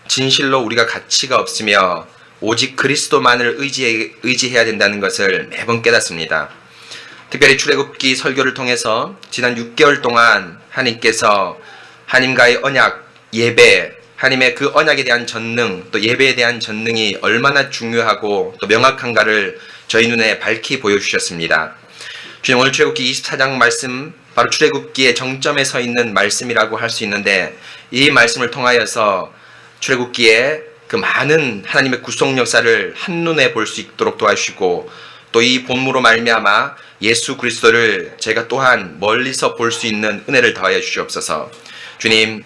진실로 우리가 가치가 없으며 오직 그리스도만을 의지해야 된다는 것을 매번 깨닫습니다. 특별히 출애굽기 설교를 통해서 지난 6개월 동안 하나님께서 하나님과의 언약, 예배, 하나님의 그 언약에 대한 전능, 또 예배에 대한 전능이 얼마나 중요하고 또 명확한가를 저희 눈에 밝히 보여주셨습니다. 주님, 오늘 출애굽기 24장 말씀, 바로 출애굽기의 정점에 서 있는 말씀이라고 할 수 있는데, 이 말씀을 통하여서 출애굽기의 그 많은 하나님의 구속 역사를 한눈에 볼 수 있도록 도와주시고, 또 이 본문으로 말미암아 예수 그리스도를 제가 또한 멀리서 볼 수 있는 은혜를 더하여 주시옵소서. 주님,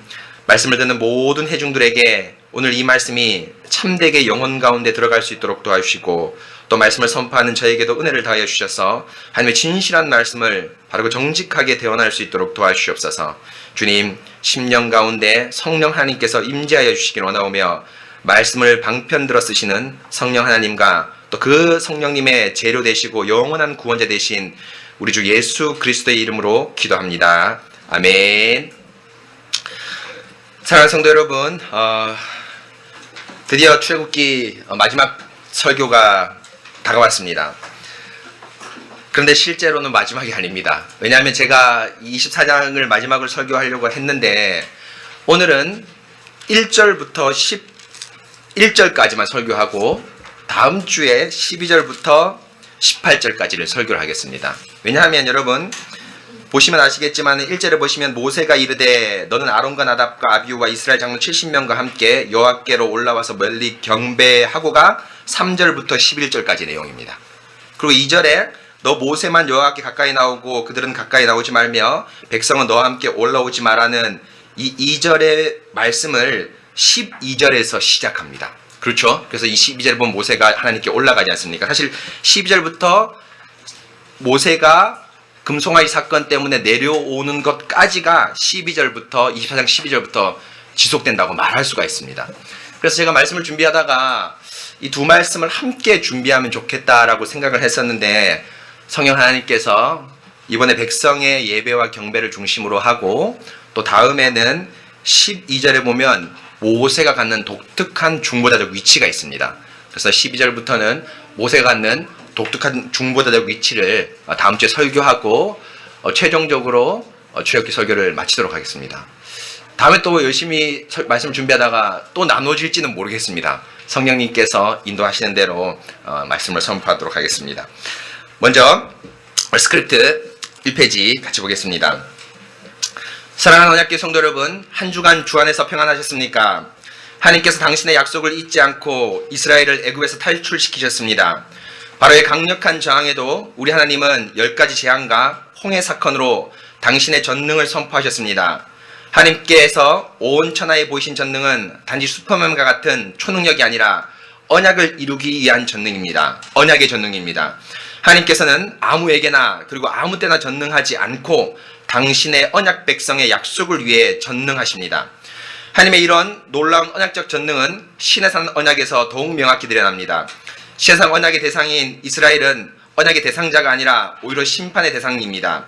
말씀을 듣는 모든 회중들에게 오늘 이 말씀이 참되게 영혼 가운데 들어갈 수 있도록 도와주시고, 또 말씀을 선포하는 저에게도 은혜를 더하여 주셔서 하나님의 진실한 말씀을 바르고 정직하게 대언할 수 있도록 도와주시옵소서. 주님, 심령 가운데 성령 하나님께서 임재하여 주시길 원하오며, 말씀을 방편 들어 쓰시는 성령 하나님과 또 그 성령님의 재료 되시고 영원한 구원자 되신 우리 주 예수 그리스도의 이름으로 기도합니다. 아멘. 사랑하는 성도 여러분, 드디어 출애굽기 마지막 설교가 다가왔습니다. 그런데 실제로는 마지막이 아닙니다. 왜냐하면 제가 24장을 마지막으로 설교하려고 했는데, 오늘은 1절부터 11절까지만 설교하고 다음 주에 12절부터 18절까지를 설교를 하겠습니다. 왜냐하면 여러분 보시면 아시겠지만 1절에 보시면 모세가 이르되 너는 아론과 나답과 아비후와 이스라엘 장로 70명과 함께 여호와께로 올라와서 멀리 경배하고가 3절부터 11절까지 내용입니다. 그리고 2절에 너 모세만 여호와께 가까이 나오고 그들은 가까이 나오지 말며 백성은 너와 함께 올라오지 마라는 이 2절의 말씀을 12절에서 시작합니다. 그렇죠? 그래서 이 12절에 보면 모세가 하나님께 올라가지 않습니까? 사실 12절부터 모세가 금송아지 사건 때문에 내려오는 것까지가 12절부터 24장 12절부터 지속된다고 말할 수가 있습니다. 그래서 제가 말씀을 준비하다가 이 두 말씀을 함께 준비하면 좋겠다라고 생각을 했었는데, 성령 하나님께서 이번에 백성의 예배와 경배를 중심으로 하고, 또 다음에는 12절에 보면 모세가 갖는 독특한 중보자적 위치가 있습니다. 그래서 12절부터는 모세가 갖는 독특한 중보자적 위치를 다음 주에 설교하고 최종적으로 출애굽기 설교를 마치도록 하겠습니다. 다음에 또 열심히 말씀을 준비하다가 또 나눠질지는 모르겠습니다. 성령님께서 인도하시는 대로 말씀을 선포하도록 하겠습니다. 먼저 스크립트 1페이지 같이 보겠습니다. 사랑하는 언약교회 성도 여러분, 한 주간 주 안에서 평안하셨습니까? 하나님께서 당신의 약속을 잊지 않고 이스라엘을 애굽에서 탈출시키셨습니다. 바로의 강력한 저항에도 우리 하나님은 10가지 재앙과 홍해 사건으로 당신의 전능을 선포하셨습니다. 하나님께서 온 천하에 보이신 전능은 단지 슈퍼맨과 같은 초능력이 아니라 언약을 이루기 위한 전능입니다. 언약의 전능입니다. 하나님께서는 아무에게나 그리고 아무 때나 전능하지 않고 당신의 언약 백성의 약속을 위해 전능하십니다. 하나님의 이런 놀라운 언약적 전능은 시내산 언약에서 더욱 명확히 드러납니다. 시내산 언약의 대상인 이스라엘은 언약의 대상자가 아니라 오히려 심판의 대상입니다.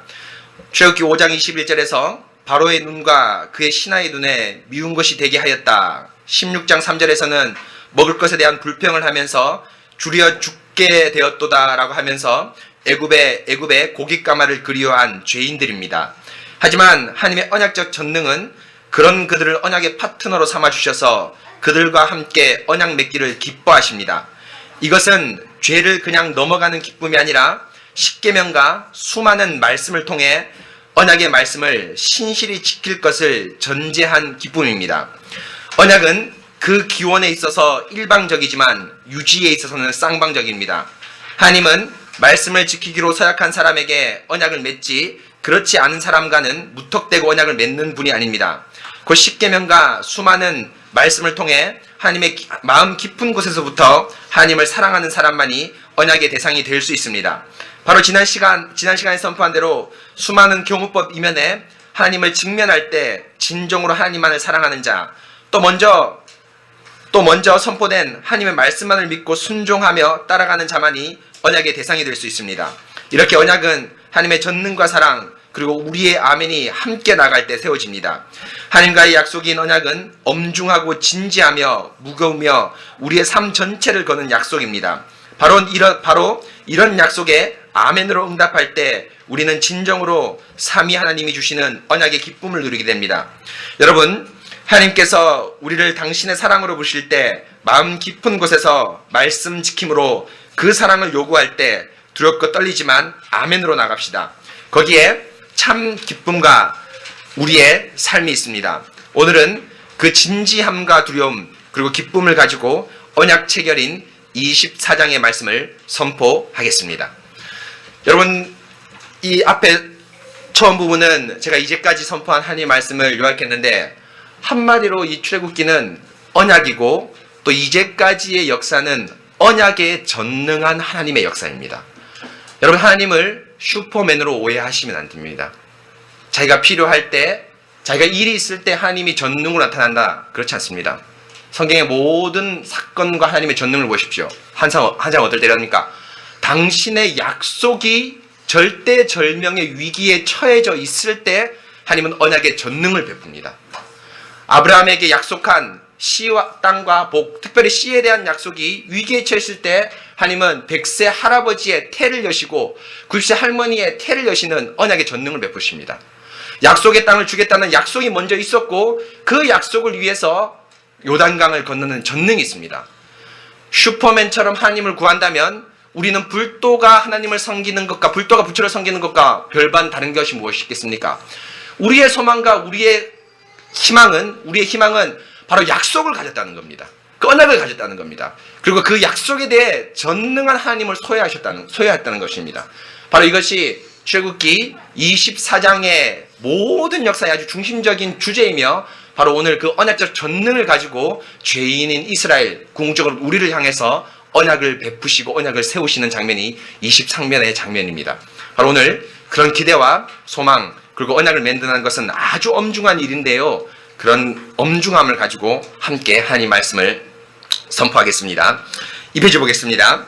출애굽기 5장 21절에서 바로의 눈과 그의 신하의 눈에 미운 것이 되게 하였다. 16장 3절에서는 먹을 것에 대한 불평을 하면서 줄여 죽게 되었도다 라고 하면서 애굽의 고깃가마를 그리워한 죄인들입니다. 하지만 하나님의 언약적 전능은 그런 그들을 언약의 파트너로 삼아주셔서 그들과 함께 언약 맺기를 기뻐하십니다. 이것은 죄를 그냥 넘어가는 기쁨이 아니라 십계명과 수많은 말씀을 통해 언약의 말씀을 신실히 지킬 것을 전제한 기쁨입니다. 언약은 그 기원에 있어서 일방적이지만 유지에 있어서는 쌍방적입니다. 하나님은 말씀을 지키기로 서약한 사람에게 언약을 맺지, 그렇지 않은 사람과는 무턱대고 언약을 맺는 분이 아닙니다. 그 십계명과 수많은 말씀을 통해 하나님의 마음 깊은 곳에서부터 하나님을 사랑하는 사람만이 언약의 대상이 될 수 있습니다. 바로 지난 시간에 선포한 대로 수많은 교무법 이면에 하나님을 직면할 때 진정으로 하나님만을 사랑하는 자, 또 먼저 선포된 하나님의 말씀만을 믿고 순종하며 따라가는 자만이 언약의 대상이 될 수 있습니다. 이렇게 언약은 하나님의 전능과 사랑, 그리고 우리의 아멘이 함께 나갈 때 세워집니다. 하나님과의 약속인 언약은 엄중하고 진지하며 무거우며 우리의 삶 전체를 거는 약속입니다. 바로 이런 약속에 아멘으로 응답할 때 우리는 진정으로 삼위 하나님이 주시는 언약의 기쁨을 누리게 됩니다. 여러분, 하나님께서 우리를 당신의 사랑으로 부르실 때 마음 깊은 곳에서 말씀 지킴으로 그 사랑을 요구할 때 두렵고 떨리지만 아멘으로 나갑시다. 거기에 참 기쁨과 우리의 삶이 있습니다. 오늘은 그 진지함과 두려움 그리고 기쁨을 가지고 언약 체결인 24장의 말씀을 선포하겠습니다. 여러분, 이 앞에 처음 부분은 제가 이제까지 선포한 하나님의 말씀을 요약했는데 한마디로 이 출애굽기는 언약이고 또 이제까지의 역사는 언약에 전능한 하나님의 역사입니다. 여러분, 하나님을 슈퍼맨으로 오해하시면 안 됩니다. 자기가 필요할 때, 자기가 일이 있을 때 하나님이 전능으로 나타난다. 그렇지 않습니다. 성경의 모든 사건과 하나님의 전능을 보십시오. 항상 어떨 때랍니까? 당신의 약속이 절대절명의 위기에 처해져 있을 때 하나님은 언약의 전능을 베풉니다. 아브라함에게 약속한 씨와 땅과 복, 특별히 씨에 대한 약속이 위기에 처했을 때 하나님은 100세 할아버지의 태를 여시고 90세 할머니의 태를 여시는 언약의 전능을 베푸십니다. 약속의 땅을 주겠다는 약속이 먼저 있었고 그 약속을 위해서 요단강을 건너는 전능이 있습니다. 슈퍼맨처럼 하나님을 구한다면 우리는 불도가 하나님을 섬기는 것과 불도가 부처를 섬기는 것과 별반 다른 것이 무엇이겠습니까? 우리의 소망과 우리의 희망은 바로 약속을 가졌다는 겁니다. 그 언약을 가졌다는 겁니다. 그리고 그 약속에 대해 전능한 하나님을 소유했다는 것입니다. 바로 이것이 출애굽기 24장의 모든 역사의 아주 중심적인 주제이며 바로 오늘 그 언약적 전능을 가지고 죄인인 이스라엘, 궁극적으로 우리를 향해서 언약을 베푸시고 언약을 세우시는 장면이 23면의 장면입니다. 바로 오늘 그런 기대와 소망 그리고 언약을 맺는다는 것은 아주 엄중한 일인데요. 그런 엄중함을 가지고 함께 하나님 말씀을 선포하겠습니다. 2페이지 보겠습니다.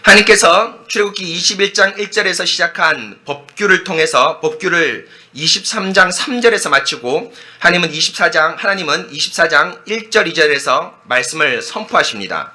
하나님께서 출애굽기 21장 1절에서 시작한 법규를 통해서 법규를 23장 3절에서 마치고 하나님은 24장 1절 2절에서 말씀을 선포하십니다.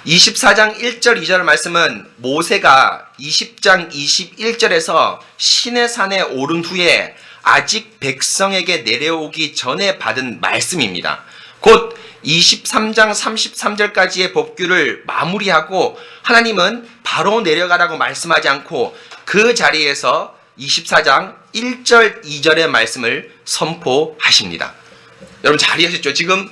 24장 1절 2절 말씀은 모세가 20장 21절에서 시내산에 오른 후에 아직 백성에게 내려오기 전에 받은 말씀입니다. 곧 23장 33절까지의 법규를 마무리하고 하나님은 바로 내려가라고 말씀하지 않고 그 자리에서 24장 1절 2절의 말씀을 선포하십니다. 여러분 잘 이해하셨죠? 지금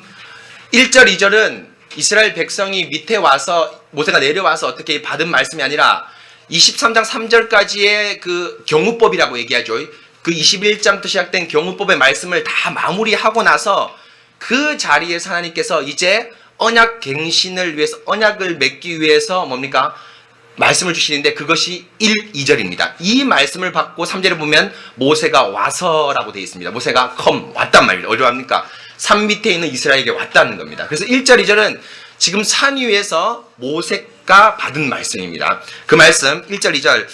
1절 2절은 이스라엘 백성이 밑에 와서 모세가 내려와서 어떻게 받은 말씀이 아니라 23장 3절까지의 그 경우법이라고 얘기하죠. 그 21장부터 시작된 경우법의 말씀을 다 마무리하고 나서 그 자리에서 하나님께서 이제 언약 갱신을 위해서 언약을 맺기 위해서 뭡니까? 말씀을 주시는데 그것이 1, 2절입니다. 이 말씀을 받고 3절에 보면 모세가 와서라고 되어 있습니다. 모세가 왔단 말입니다. 어디로 갑니까? 산 밑에 있는 이스라엘에게 왔다는 겁니다. 그래서 1절, 2절은 지금 산 위에서 모세가 받은 말씀입니다. 그 말씀 1절, 2절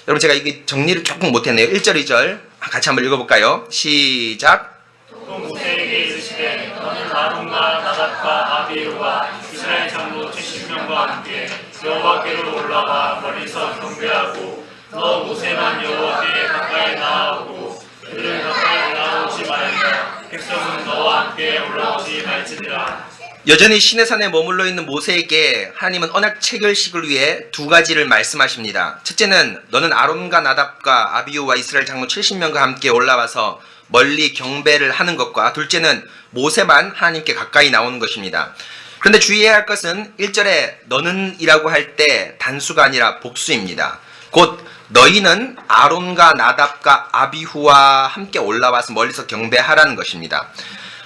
여러분 제가 이게 정리를 조금 못했네요. 1절, 2절 같이 한번 읽어볼까요? 시작. 또 모세에게 이르시되 너는 아론과 나답과 아비후와 이스라엘 장로 70명과 함께 여호와께로 올라와 멀리서 경배하고 너 모세만 여호와께 가까이 나아오고 그들은 가까이 나아오지 말며 백성은 너와 함께 올라오지 말지니라. 여전히 시내산에 머물러 있는 모세에게 하나님은 언약 체결식을 위해 두 가지를 말씀하십니다. 첫째는 너는 아론과 나답과 아비후와 이스라엘 장로 70명과 함께 올라와서 멀리 경배를 하는 것과 둘째는 모세만 하나님께 가까이 나오는 것입니다. 그런데 주의해야 할 것은 1절에 너는 이라고 할 때 단수가 아니라 복수입니다. 곧 너희는 아론과 나답과 아비후와 함께 올라와서 멀리서 경배하라는 것입니다.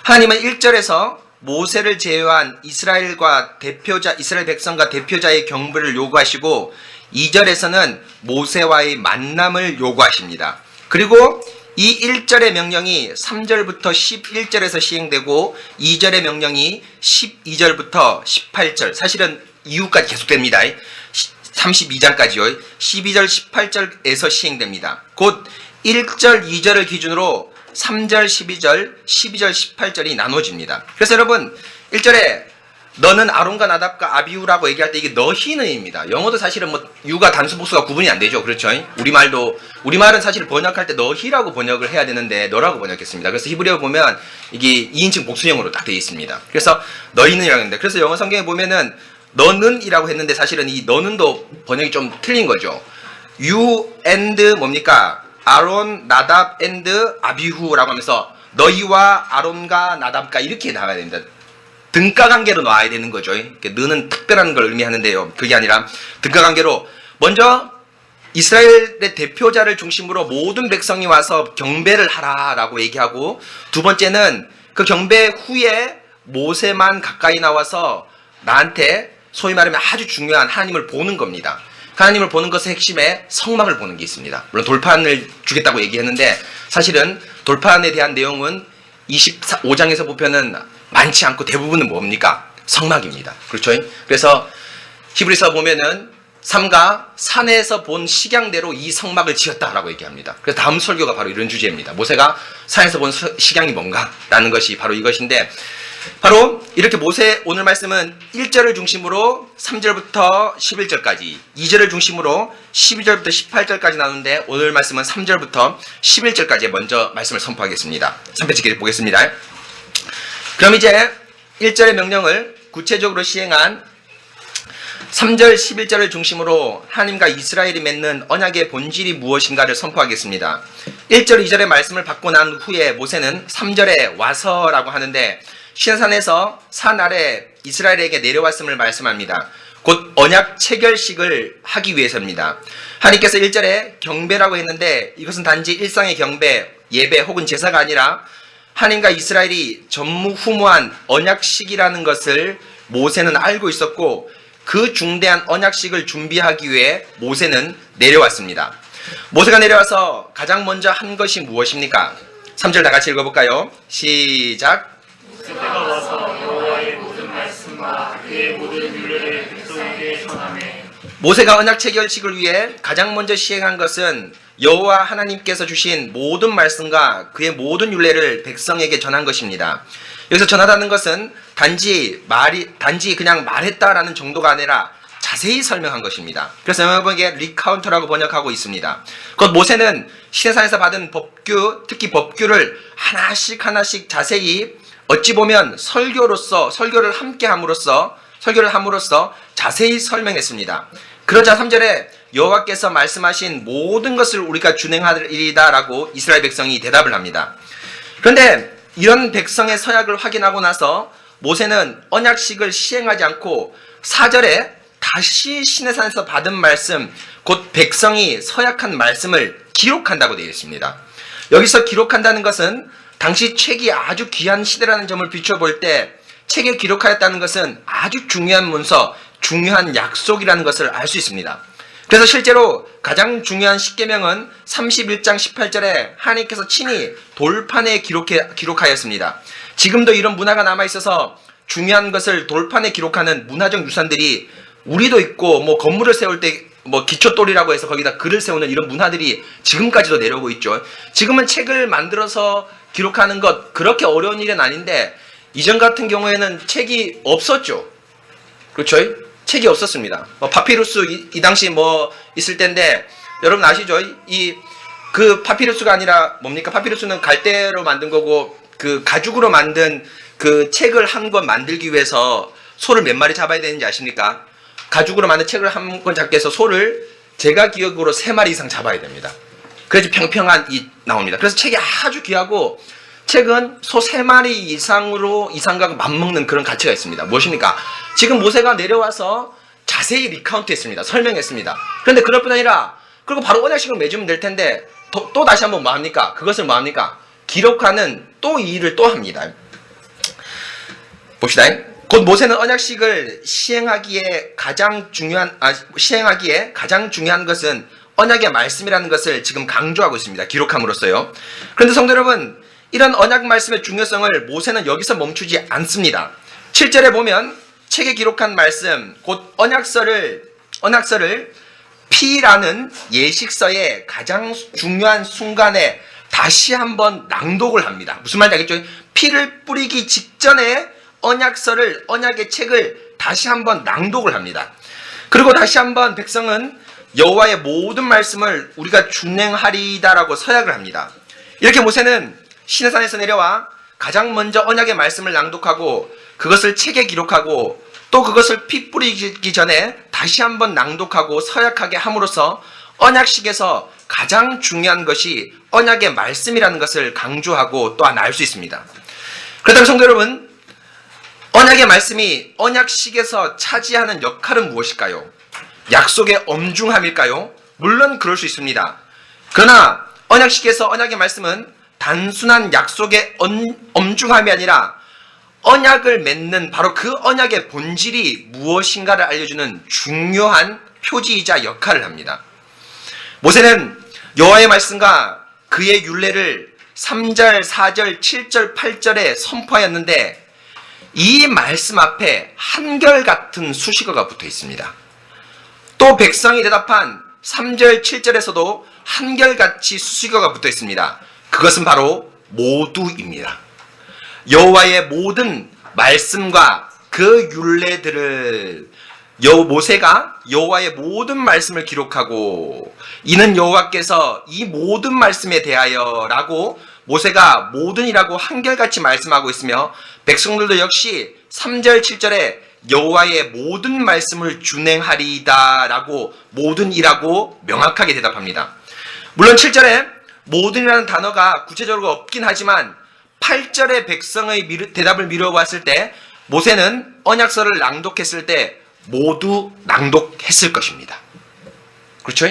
하나님은 1절에서 모세를 제외한 이스라엘 백성과 대표자의 경배를 요구하시고 2절에서는 모세와의 만남을 요구하십니다. 그리고 이 1절의 명령이 3절부터 11절에서 시행되고 2절의 명령이 12절부터 18절 사실은 이후까지 계속됩니다. 32장까지요. 12절 18절에서 시행됩니다. 곧 1절, 2절을 기준으로 3절, 12절, 12절, 18절이 나눠집니다. 그래서 여러분 1절에 너는 아론과 나답과 아비후라고 얘기할 때 이게 너희는입니다. 영어도 사실은 뭐 유가 단수 복수가 구분이 안 되죠. 그렇죠? 우리말은 사실 번역할 때 너희라고 번역을 해야 되는데 너라고 번역했습니다. 그래서 히브리어 보면 이게 2인칭 복수형으로 딱 되어 있습니다. 그래서 너희는이라고 했는데, 그래서 영어 성경에 보면은 너는이라고 했는데 사실은 이 너는도 번역이 좀 틀린 거죠. You and 뭡니까? 아론, 나답 and 아비후라고 하면서 너희와 아론과 나답과 이렇게 나가야 됩니다. 등가 관계로 놔야 되는 거죠. 너는 특별한 걸 의미하는데요. 그게 아니라 등가 관계로 먼저 이스라엘의 대표자를 중심으로 모든 백성이 와서 경배를 하라라고 얘기하고, 두 번째는 그 경배 후에 모세만 가까이 나와서 나한테 소위 말하면 아주 중요한 하나님을 보는 겁니다. 하나님을 보는 것의 핵심에 성막을 보는 게 있습니다. 물론 돌판을 주겠다고 얘기했는데 사실은 돌판에 대한 내용은 25장에서 보면은 많지 않고 대부분은 뭡니까? 성막입니다. 그렇죠? 그래서 히브리서 보면은 삼가 산에서 본 식양대로 이 성막을 지었다라고 얘기합니다. 그래서 다음 설교가 바로 이런 주제입니다. 모세가 산에서 본 식양이 뭔가? 라는 것이 바로 이것인데, 바로 이렇게 모세 오늘 말씀은 1절을 중심으로 3절부터 11절까지, 2절을 중심으로 12절부터 18절까지 나누는데 오늘 말씀은 3절부터 11절까지 먼저 말씀을 선포하겠습니다. 3페이지 보겠습니다. 그럼 이제 1절의 명령을 구체적으로 시행한 3절 11절을 중심으로 하나님과 이스라엘이 맺는 언약의 본질이 무엇인가를 선포하겠습니다. 1절 2절의 말씀을 받고 난 후에 모세는 3절에 와서라고 하는데 시내산에서 산 아래 이스라엘에게 내려왔음을 말씀합니다. 곧 언약 체결식을 하기 위해서입니다. 하나님께서 1절에 경배라고 했는데 이것은 단지 일상의 경배, 예배 혹은 제사가 아니라 하나님과 이스라엘이 전무후무한 언약식이라는 것을 모세는 알고 있었고, 그 중대한 언약식을 준비하기 위해 모세는 내려왔습니다. 모세가 내려와서 가장 먼저 한 것이 무엇입니까? 3절 다 같이 읽어볼까요? 시작. 모세가 와서 여호와의 모든 말씀과 그의 모든 율례를 백성에게 전하매. 모세가 언약 체결식을 위해 가장 먼저 시행한 것은 여호와 하나님께서 주신 모든 말씀과 그의 모든 율례를 백성에게 전한 것입니다. 여기서 전하다는 것은 단지 그냥 말했다라는 정도가 아니라 자세히 설명한 것입니다. 그래서 영어번역에 리카운트라고 번역하고 있습니다. 곧 모세는 시내산에서 받은 법규, 특히 법규를 하나씩 자세히, 어찌 보면 설교를 함께 함으로써 자세히 설명했습니다. 그러자 3절에 여호와께서 말씀하신 모든 것을 우리가 준행하리다라고 이스라엘 백성이 대답을 합니다. 그런데 이런 백성의 서약을 확인하고 나서 모세는 언약식을 시행하지 않고 4절에 다시 시내산에서 받은 말씀, 곧 백성이 서약한 말씀을 기록한다고 되어 있습니다. 여기서 기록한다는 것은 당시 책이 아주 귀한 시대라는 점을 비춰볼 때 책에 기록하였다는 것은 아주 중요한 문서, 중요한 약속이라는 것을 알 수 있습니다. 그래서 실제로 가장 중요한 십계명은 31장 18절에 하나님께서 친히 돌판에 기록하였습니다. 지금도 이런 문화가 남아있어서 중요한 것을 돌판에 기록하는 문화적 유산들이 우리도 있고, 뭐 건물을 세울 때 뭐 기초돌이라고 해서 거기다 글을 세우는 이런 문화들이 지금까지도 내려오고 있죠. 지금은 책을 만들어서 기록하는 것 그렇게 어려운 일은 아닌데 이전 같은 경우에는 책이 없었죠. 그렇죠? 책이 없었습니다. 파피루스 이 당시 뭐 있을 때인데 여러분 아시죠? 그 파피루스가 아니라 뭡니까? 파피루스는 갈대로 만든 거고, 그 가죽으로 만든 그 책을 한 권 만들기 위해서 소를 몇 마리 잡아야 되는지 아십니까? 가죽으로 만든 책을 한 권 잡기 위해서 소를 제가 기억으로 3마리 이상 잡아야 됩니다. 그래야지 평평한 나옵니다. 그래서 책이 아주 귀하고, 책은 소 3마리 이상과 맞먹는 그런 가치가 있습니다. 무엇입니까? 지금 모세가 내려와서 자세히 리카운트했습니다. 설명했습니다. 그런데 그럴 뿐 아니라, 그리고 바로 언약식을 맺으면 될 텐데 또 다시 한번 뭐 합니까? 그것을 뭐 합니까? 기록하는 또 이 일을 또 합니다. 봅시다. 곧 모세는 언약식을 시행하기에 가장 중요한 것은 언약의 말씀이라는 것을 지금 강조하고 있습니다. 기록함으로써요. 그런데 성도 여러분, 이런 언약 말씀의 중요성을 모세는 여기서 멈추지 않습니다. 7절에 보면 책에 기록한 말씀, 곧 언약서를 피라는 예식서의 가장 중요한 순간에 다시 한번 낭독을 합니다. 무슨 말인지 알겠죠? 피를 뿌리기 직전에 언약의 책을 다시 한번 낭독을 합니다. 그리고 다시 한번 백성은 여호와의 모든 말씀을 우리가 준행하리다라고 서약을 합니다. 이렇게 모세는 시내산에서 내려와 가장 먼저 언약의 말씀을 낭독하고 그것을 책에 기록하고 또 그것을 피 뿌리기 전에 다시 한번 낭독하고 서약하게 함으로써 언약식에서 가장 중요한 것이 언약의 말씀이라는 것을 강조하고 또한 알 수 있습니다. 그렇다면 성도 여러분, 언약의 말씀이 언약식에서 차지하는 역할은 무엇일까요? 약속의 엄중함일까요? 물론 그럴 수 있습니다. 그러나 언약식에서 언약의 말씀은 단순한 약속의 엄중함이 아니라 언약을 맺는 바로 그 언약의 본질이 무엇인가를 알려주는 중요한 표지이자 역할을 합니다. 모세는 여호와의 말씀과 그의 율례를 3절, 4절, 7절, 8절에 선포하였는데 이 말씀 앞에 한결같은 수식어가 붙어 있습니다. 또 백성이 대답한 3절, 7절에서도 한결같이 수식어가 붙어 있습니다. 그것은 바로 모두입니다. 여호와의 모든 말씀과 그 율례들을 모세가 여호와의 모든 말씀을 기록하고 이는 여호와께서 이 모든 말씀에 대하여라고 모세가 모든이라고 한결같이 말씀하고 있으며 백성들도 역시 3절 7절에 여호와의 모든 말씀을 준행하리이다라고 모든이라고 명확하게 대답합니다. 물론 7절에 모든이라는 단어가 구체적으로 없긴 하지만 8절의 백성의 대답을 미뤄봤을 때 모세는 언약서를 낭독했을 때 모두 낭독했을 것입니다. 그렇죠?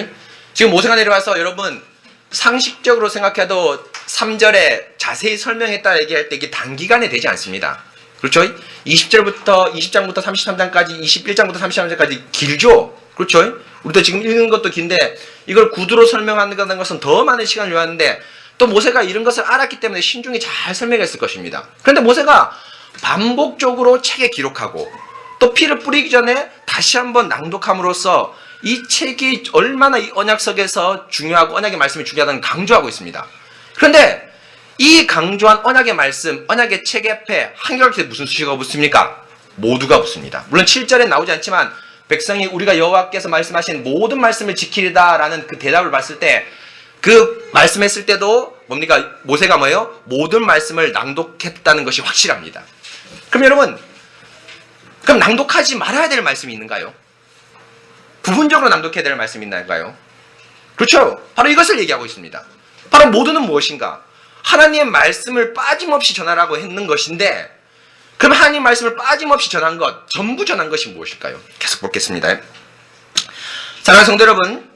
지금 모세가 내려와서 여러분 상식적으로 생각해도 3절에 자세히 설명했다 얘기할 때 이게 단기간에 되지 않습니다. 그렇죠? 20장부터 33장까지 21장부터 33장까지 길죠? 그렇죠? 우리도 지금 읽은 것도 긴데 이걸 구두로 설명하는 것은 더 많은 시간을 요하는데 또 모세가 이런 것을 알았기 때문에 신중히 잘 설명했을 것입니다. 그런데 모세가 반복적으로 책에 기록하고 또 피를 뿌리기 전에 다시 한번 낭독함으로써 이 책이 얼마나 이 언약석에서 중요하고 언약의 말씀이 중요하다는 강조하고 있습니다. 그런데 이 강조한 언약의 말씀, 언약의 책 앞에 한결같이 무슨 수식어가 붙습니까? 모두가 붙습니다. 물론 7절에 나오지 않지만 백성이 우리가 여호와께서 말씀하신 모든 말씀을 지키리다라는 그 대답을 봤을 때 그 말씀했을 때도 뭡니까? 모세가 뭐예요? 모든 말씀을 낭독했다는 것이 확실합니다. 그럼 여러분, 그럼 낭독하지 말아야 될 말씀이 있는가요? 부분적으로 낭독해야 될 말씀이 있나요? 그렇죠. 바로 이것을 얘기하고 있습니다. 바로 모두는 무엇인가? 하나님의 말씀을 빠짐없이 전하라고 했는 것인데 그럼 하나님 말씀을 빠짐없이 전한 것, 전부 전한 것이 무엇일까요? 계속 보겠습니다. 사랑하는 성도 여러분,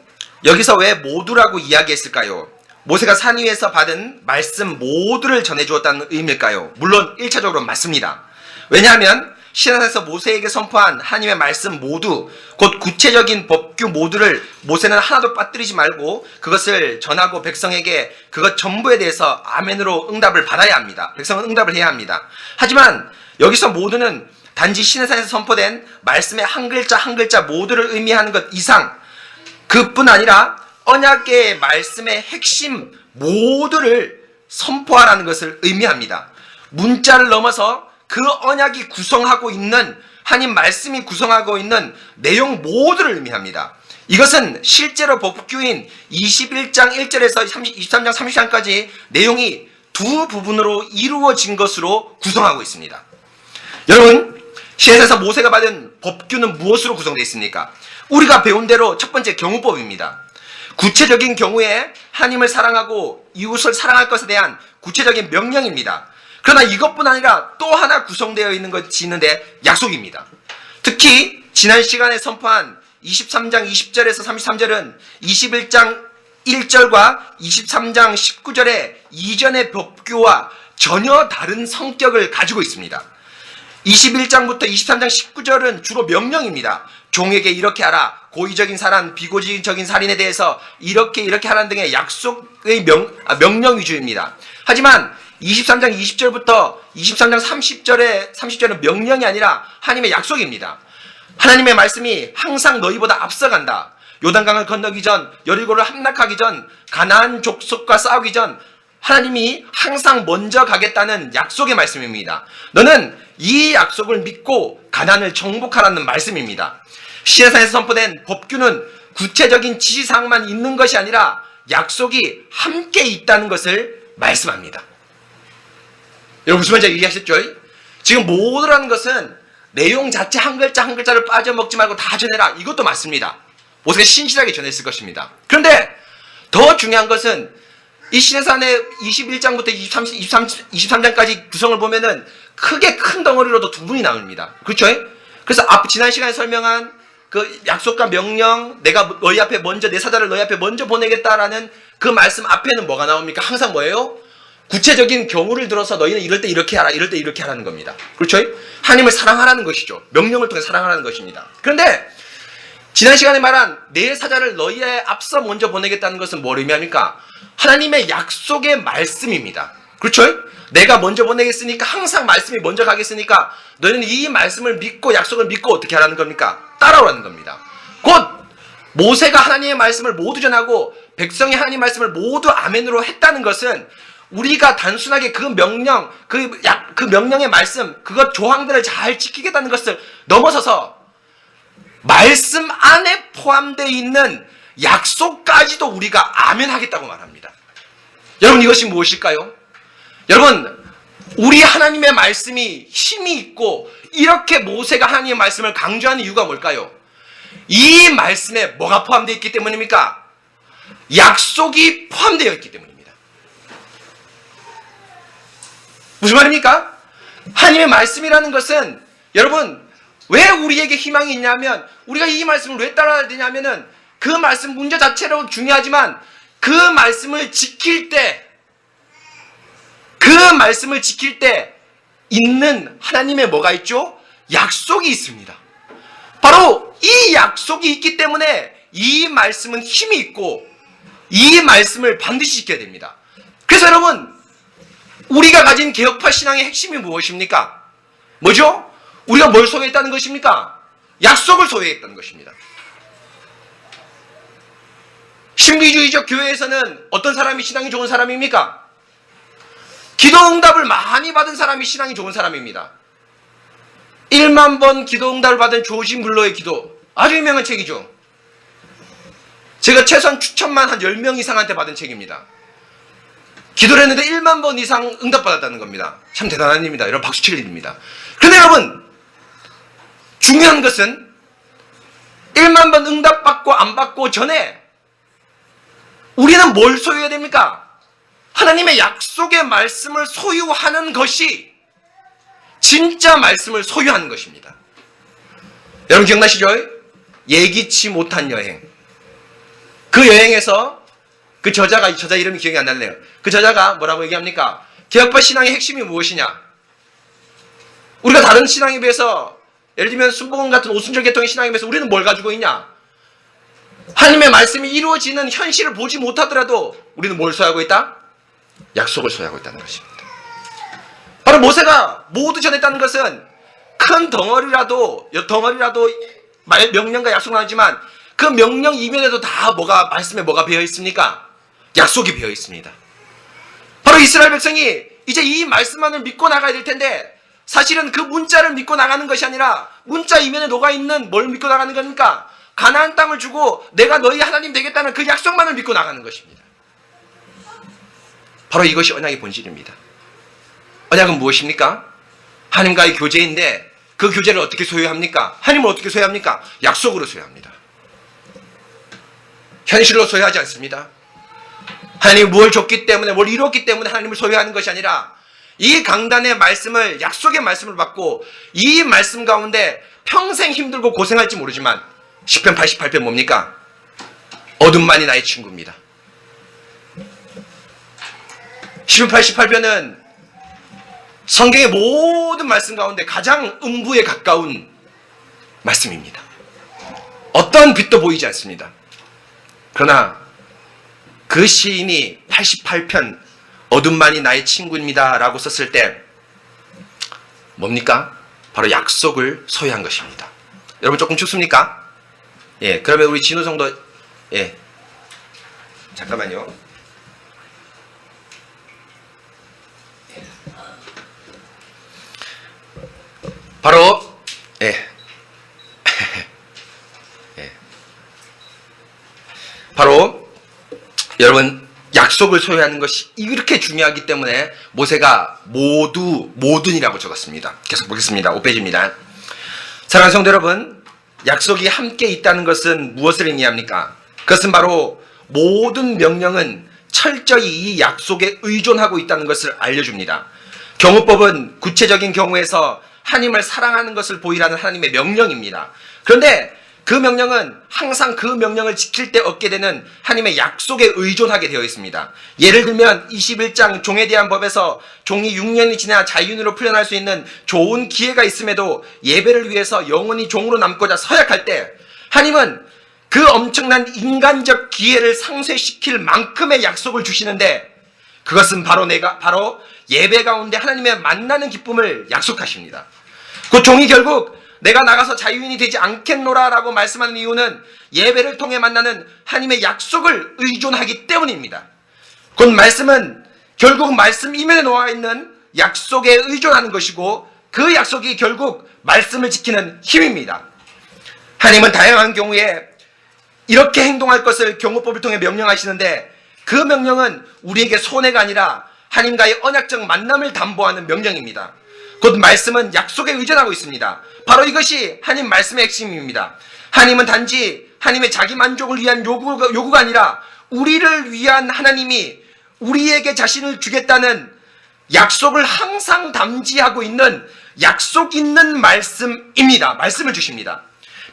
여기서 왜 모두라고 이야기했을까요? 모세가 산 위에서 받은 말씀 모두를 전해주었다는 의미일까요? 물론 1차적으로 맞습니다. 왜냐하면 시내산에서 모세에게 선포한 하나님의 말씀 모두, 곧 구체적인 법규 모두를 모세는 하나도 빠뜨리지 말고 그것을 전하고 백성에게 그것 전부에 대해서 아멘으로 응답을 받아야 합니다. 백성은 응답을 해야 합니다. 하지만 여기서 모두는 단지 시내산에서 선포된 말씀의 한 글자 한 글자 모두를 의미하는 것 이상 그뿐 아니라 언약의 말씀의 핵심 모두를 선포하라는 것을 의미합니다. 문자를 넘어서 그 언약이 구성하고 있는 하나님 말씀이 구성하고 있는 내용 모두를 의미합니다. 이것은 실제로 법규인 21장 1절에서 23장 30장까지 내용이 두 부분으로 이루어진 것으로 구성하고 있습니다. 여러분, 시내산에서 모세가 받은 법규는 무엇으로 구성되어 있습니까? 우리가 배운 대로 첫 번째 경우법입니다. 구체적인 경우에 하나님을 사랑하고 이웃을 사랑할 것에 대한 구체적인 명령입니다. 그러나 이것뿐 아니라 또 하나 구성되어 있는 것이 있는데 약속입니다. 특히 지난 시간에 선포한 23장 20절에서 33절은 21장 1절과 23장 19절의 이전의 법규와 전혀 다른 성격을 가지고 있습니다. 21장부터 23장 19절은 주로 명령입니다. 종에게 이렇게 하라, 고의적인 살인, 비고의적인 살인에 대해서 이렇게 하라는 등의 약속의 명령 위주입니다. 하지만 23장 20절부터 23장 30절은 명령이 아니라 하나님의 약속입니다. 하나님의 말씀이 항상 너희보다 앞서간다. 요단강을 건너기 전, 여리고를 함락하기 전, 가나안 족속과 싸우기 전 하나님이 항상 먼저 가겠다는 약속의 말씀입니다. 너는 이 약속을 믿고 가나안을 정복하라는 말씀입니다. 시내산에서 선포된 법규는 구체적인 지시사항만 있는 것이 아니라 약속이 함께 있다는 것을 말씀합니다. 여러분 무슨 말인지 이해하셨죠? 지금 모두라는 것은 내용 자체 한 글자 한 글자를 빠져먹지 말고 다 전해라. 이것도 맞습니다. 모세가 신실하게 전했을 것입니다. 그런데 더 중요한 것은 이 시내산의 21장부터 23장까지 구성을 보면은 크게 큰 덩어리로도 두 분이 나옵니다. 그렇죠? 그래서 지난 시간에 설명한 그 약속과 명령, 내가 너희 앞에 먼저 내 사자를 너희 앞에 먼저 보내겠다라는 그 말씀 앞에는 뭐가 나옵니까? 항상 뭐예요? 구체적인 경우를 들어서 너희는 이럴 때 이렇게 하라, 이럴 때 이렇게 하라는 겁니다. 그렇죠? 하나님을 사랑하라는 것이죠. 명령을 통해 사랑하라는 것입니다. 그런데 지난 시간에 말한 내 사자를 너희의 앞서 먼저 보내겠다는 것은 뭘 의미합니까? 하나님의 약속의 말씀입니다. 그렇죠? 내가 먼저 보내겠으니까 항상 말씀이 먼저 가겠으니까 너희는 이 말씀을 믿고 약속을 믿고 어떻게 하라는 겁니까? 따라오라는 겁니다. 곧 모세가 하나님의 말씀을 모두 전하고 백성이 하나님의 말씀을 모두 아멘으로 했다는 것은 우리가 단순하게 그 명령, 그 명령의 말씀, 그것 조항들을 잘 지키겠다는 것을 넘어서서 말씀 안에 포함되어 있는 약속까지도 우리가 아멘 하겠다고 말합니다. 여러분 이것이 무엇일까요? 여러분 우리 하나님의 말씀이 힘이 있고 이렇게 모세가 하나님의 말씀을 강조하는 이유가 뭘까요? 이 말씀에 뭐가 포함되어 있기 때문입니까? 약속이 포함되어 있기 때문입니다. 무슨 말입니까? 하나님의 말씀이라는 것은 여러분 왜 우리에게 희망이 있냐면 우리가 이 말씀을 왜 따라야 되냐면은 그 말씀 문제 자체로 중요하지만 그 말씀을 지킬 때 있는 하나님의 뭐가 있죠? 약속이 있습니다. 바로 이 약속이 있기 때문에 이 말씀은 힘이 있고 이 말씀을 반드시 지켜야 됩니다. 그래서 여러분 우리가 가진 개혁파 신앙의 핵심이 무엇입니까? 뭐죠? 우리가 뭘 소유했다는 것입니까? 약속을 소유했다는 것입니다. 신비주의적 교회에서는 어떤 사람이 신앙이 좋은 사람입니까? 기도응답을 많이 받은 사람이 신앙이 좋은 사람입니다. 1만 번 기도응답을 받은 조지 물러의 기도, 아주 유명한 책이죠. 제가 최소한 추천만 한 10명 이상한테 받은 책입니다. 기도를 했는데 1만 번 이상 응답받았다는 겁니다. 참 대단한 일입니다. 여러분 박수 칠 일입니다. 그런데 여러분 중요한 것은 1만 번 응답받고 안 받고 전에 우리는 뭘 소유해야 됩니까? 하나님의 약속의 말씀을 소유하는 것이 진짜 말씀을 소유하는 것입니다. 여러분 기억나시죠? 예기치 못한 여행. 그 여행에서 그 저자 이름이 기억이 안 나네요. 그 저자가 뭐라고 얘기합니까? 개혁파 신앙의 핵심이 무엇이냐? 우리가 다른 신앙에 비해서 예를 들면 순복음 같은 오순절 계통의 신앙에 비해서 우리는 뭘 가지고 있냐? 하나님의 말씀이 이루어지는 현실을 보지 못하더라도 우리는 뭘 소유하고 있다? 약속을 소유하고 있다는 것입니다. 바로 모세가 모두 전했다는 것은 큰 덩어리라도 명령과 약속을 하지만 그 명령 이면에도 다 말씀에 뭐가 배어 있습니까? 약속이 배어 있습니다. 바로 이스라엘 백성이 이제 이 말씀만을 믿고 나가야 될 텐데 사실은 그 문자를 믿고 나가는 것이 아니라 문자 이면에 녹아있는 뭘 믿고 나가는 겁니까? 가나안 땅을 주고 내가 너희 하나님 되겠다는 그 약속만을 믿고 나가는 것입니다. 바로 이것이 언약의 본질입니다. 언약은 무엇입니까? 하나님과의 교제인데 그 교제를 어떻게 소유합니까? 하나님을 어떻게 소유합니까? 약속으로 소유합니다. 현실로 소유하지 않습니다. 하나님이 뭘 줬기 때문에 뭘 이뤘기 때문에 하나님을 소유하는 것이 아니라 이 강단의 말씀을 약속의 말씀을 받고 이 말씀 가운데 평생 힘들고 고생할지 모르지만 시편 88편 뭡니까? 어둠만이 나의 친구입니다. 시편 88편은 성경의 모든 말씀 가운데 가장 음부에 가까운 말씀입니다. 어떤 빛도 보이지 않습니다. 그러나 그 시인이 88편 어둠만이 나의 친구입니다 라고 썼을 때 뭡니까? 바로 약속을 소유한 것입니다. 여러분 조금 춥습니까? 예, 그러면 우리 진우성도 예. 잠깐만요. 바로 예. 예. 바로 여러분 약속을 소유하는 것이 이렇게 중요하기 때문에 모세가 모든이라고 적었습니다. 계속 보겠습니다. 5페이지입니다. 사랑하는 성도 여러분, 약속이 함께 있다는 것은 무엇을 의미합니까? 그것은 바로 모든 명령은 철저히 이 약속에 의존하고 있다는 것을 알려줍니다. 경우법은 구체적인 경우에서 하나님을 사랑하는 것을 보이라는 하나님의 명령입니다. 그런데 그 명령은 항상 그 명령을 지킬 때 얻게 되는 하나님의 약속에 의존하게 되어 있습니다. 예를 들면 21장 종에 대한 법에서 종이 6년이 지나 자유인으로 풀려날 수 있는 좋은 기회가 있음에도 예배를 위해서 영원히 종으로 남고자 서약할 때 하나님은 그 엄청난 인간적 기회를 상쇄시킬 만큼의 약속을 주시는데 그것은 바로 예배 가운데 하나님의 만나는 기쁨을 약속하십니다. 그 종이 결국 내가 나가서 자유인이 되지 않겠노라 라고 말씀하는 이유는 예배를 통해 만나는 하나님의 약속을 의존하기 때문입니다. 그 말씀은 결국 말씀 이면에 놓아 있는 약속에 의존하는 것이고 그 약속이 결국 말씀을 지키는 힘입니다. 하나님은 다양한 경우에 이렇게 행동할 것을 경호법을 통해 명령하시는데 그 명령은 우리에게 손해가 아니라 하나님과의 언약적 만남을 담보하는 명령입니다. 곧 말씀은 약속에 의존하고 있습니다. 바로 이것이 하나님 말씀의 핵심입니다. 하나님은 단지 하나님의 자기 만족을 위한 요구가 아니라 우리를 위한 하나님이 우리에게 자신을 주겠다는 약속을 항상 담지하고 있는 약속 있는 말씀입니다. 말씀을 주십니다.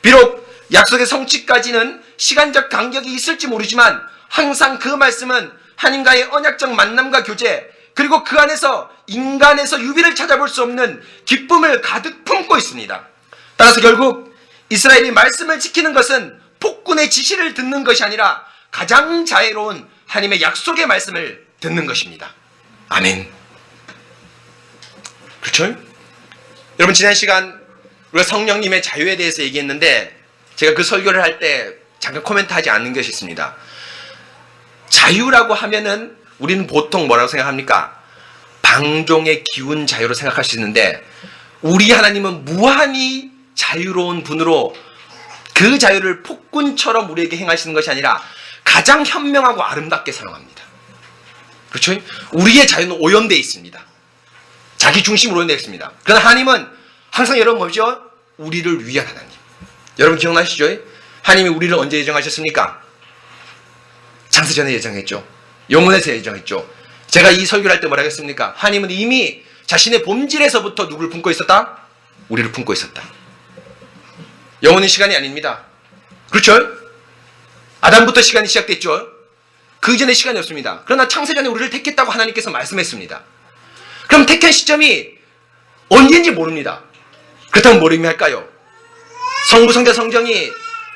비록 약속의 성취까지는 시간적 간격이 있을지 모르지만 항상 그 말씀은 하나님과의 언약적 만남과 교제 그리고 그 안에서 인간에서 유비를 찾아볼 수 없는 기쁨을 가득 품고 있습니다. 따라서 결국 이스라엘이 말씀을 지키는 것은 폭군의 지시를 듣는 것이 아니라 가장 자애로운 하나님의 약속의 말씀을 듣는 것입니다. 아멘. 그렇죠? 여러분 지난 시간 우리가 성령님의 자유에 대해서 얘기했는데 제가 그 설교를 할 때 잠깐 코멘트하지 않는 것이 있습니다. 자유라고 하면은 우리는 보통 뭐라고 생각합니까? 방종의 기운 자유로 생각할 수 있는데 우리 하나님은 무한히 자유로운 분으로 그 자유를 폭군처럼 우리에게 행하시는 것이 아니라 가장 현명하고 아름답게 사용합니다. 그렇죠? 우리의 자유는 오염되어 있습니다. 자기 중심으로 오염되어 있습니다. 그러나 하나님은 항상 여러분 뭐죠? 우리를 위한 하나님. 여러분 기억나시죠? 하나님이 우리를 언제 예정하셨습니까? 창세전에 예정했죠. 영혼에서 예정했죠. 제가 이 설교를 할 때 뭐라고 했습니까? 하나님은 이미 자신의 본질에서부터 누구를 품고 있었다? 우리를 품고 있었다. 영혼은 시간이 아닙니다. 그렇죠? 아담부터 시간이 시작됐죠. 그 이전에 시간이 없습니다. 그러나 창세전에 우리를 택했다고 하나님께서 말씀했습니다. 그럼 택한 시점이 언제인지 모릅니다. 그렇다면 뭘 의미할까요? 성부, 성자, 성령이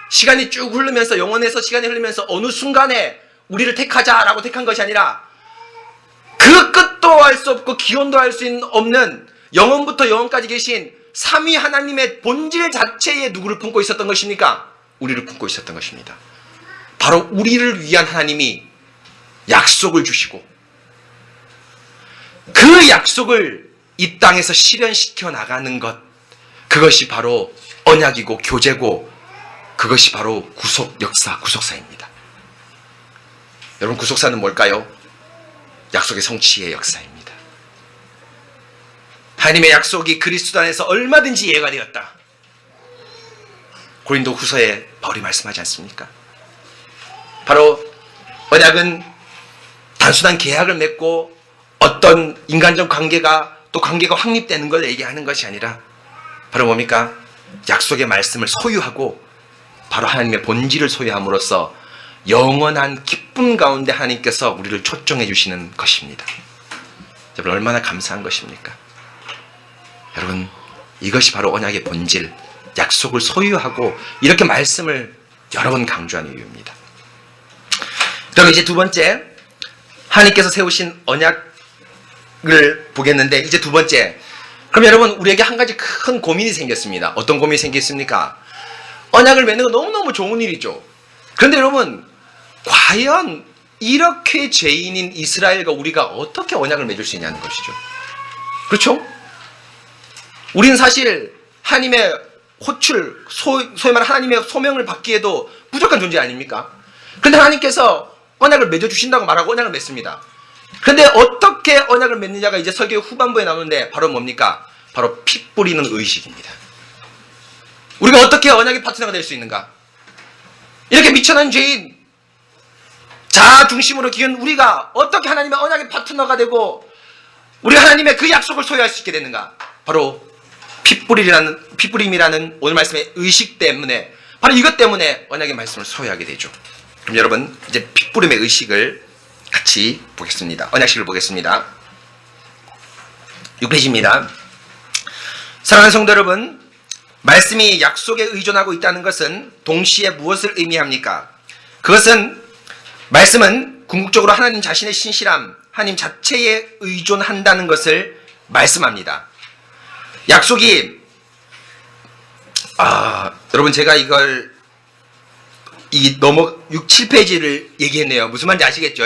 시간이 쭉 흐르면서 영혼에서 시간이 흐르면서 어느 순간에 우리를 택하자라고 택한 것이 아니라 그 끝도 알 수 없고 기원도 알 수 없는 영혼부터 영혼까지 계신 삼위 하나님의 본질 자체에 누구를 품고 있었던 것입니까? 우리를 품고 있었던 것입니다. 바로 우리를 위한 하나님이 약속을 주시고 그 약속을 이 땅에서 실현시켜 나가는 것, 그것이 바로 언약이고 교제고 그것이 바로 구속사입니다. 여러분 구속사는 뭘까요? 약속의 성취의 역사입니다. 하나님의 약속이 그리스도 안에서 얼마든지 이해가 되었다. 고린도 후서에 바울이 말씀하지 않습니까? 바로 언약은 단순한 계약을 맺고 어떤 인간적 관계가 또 관계가 확립되는 걸 얘기하는 것이 아니라 바로 뭡니까? 약속의 말씀을 소유하고 바로 하나님의 본질을 소유함으로써 영원한 기쁨 가운데 하나님께서 우리를 초청해 주시는 것입니다. 여러분 얼마나 감사한 것입니까? 여러분 이것이 바로 언약의 본질, 약속을 소유하고 이렇게 말씀을 여러 번 강조하는 이유입니다. 그럼 이제 두 번째, 하나님께서 세우신 언약을 보겠는데 이제 두 번째, 그럼 여러분 우리에게 한 가지 큰 고민이 생겼습니다. 어떤 고민이 생겼습니까? 언약을 맺는 건 너무너무 좋은 일이죠. 그런데 여러분 과연 이렇게 죄인인 이스라엘과 우리가 어떻게 언약을 맺을 수 있냐는 것이죠. 그렇죠? 우리는 사실 하나님의 호출, 소위 말하는 하나님의 소명을 받기에도 부족한 존재 아닙니까? 그런데 하나님께서 언약을 맺어주신다고 말하고 언약을 맺습니다. 그런데 어떻게 언약을 맺느냐가 이제 설교 후반부에 나오는데 바로 뭡니까? 바로 피 뿌리는 의식입니다. 우리가 어떻게 언약의 파트너가 될 수 있는가? 이렇게 미천한 죄인, 자아 중심으로 기운 우리가 어떻게 하나님의 언약의 파트너가 되고 우리가 하나님의 그 약속을 소유할 수 있게 되는가? 바로 피뿌림이라는 오늘 말씀의 의식 때문에, 바로 이것 때문에 언약의 말씀을 소유하게 되죠. 그럼 여러분, 이제 피뿌림의 의식을 같이 보겠습니다. 언약식을 보겠습니다. 6페이지입니다. 사랑하는 성도 여러분, 말씀이 약속에 의존하고 있다는 것은 동시에 무엇을 의미합니까? 그것은, 말씀은 궁극적으로 하나님 자신의 신실함, 하나님 자체에 의존한다는 것을 말씀합니다. 약속이, 여러분 제가 이걸 넘어 6, 7페이지를 얘기했네요. 무슨 말인지 아시겠죠?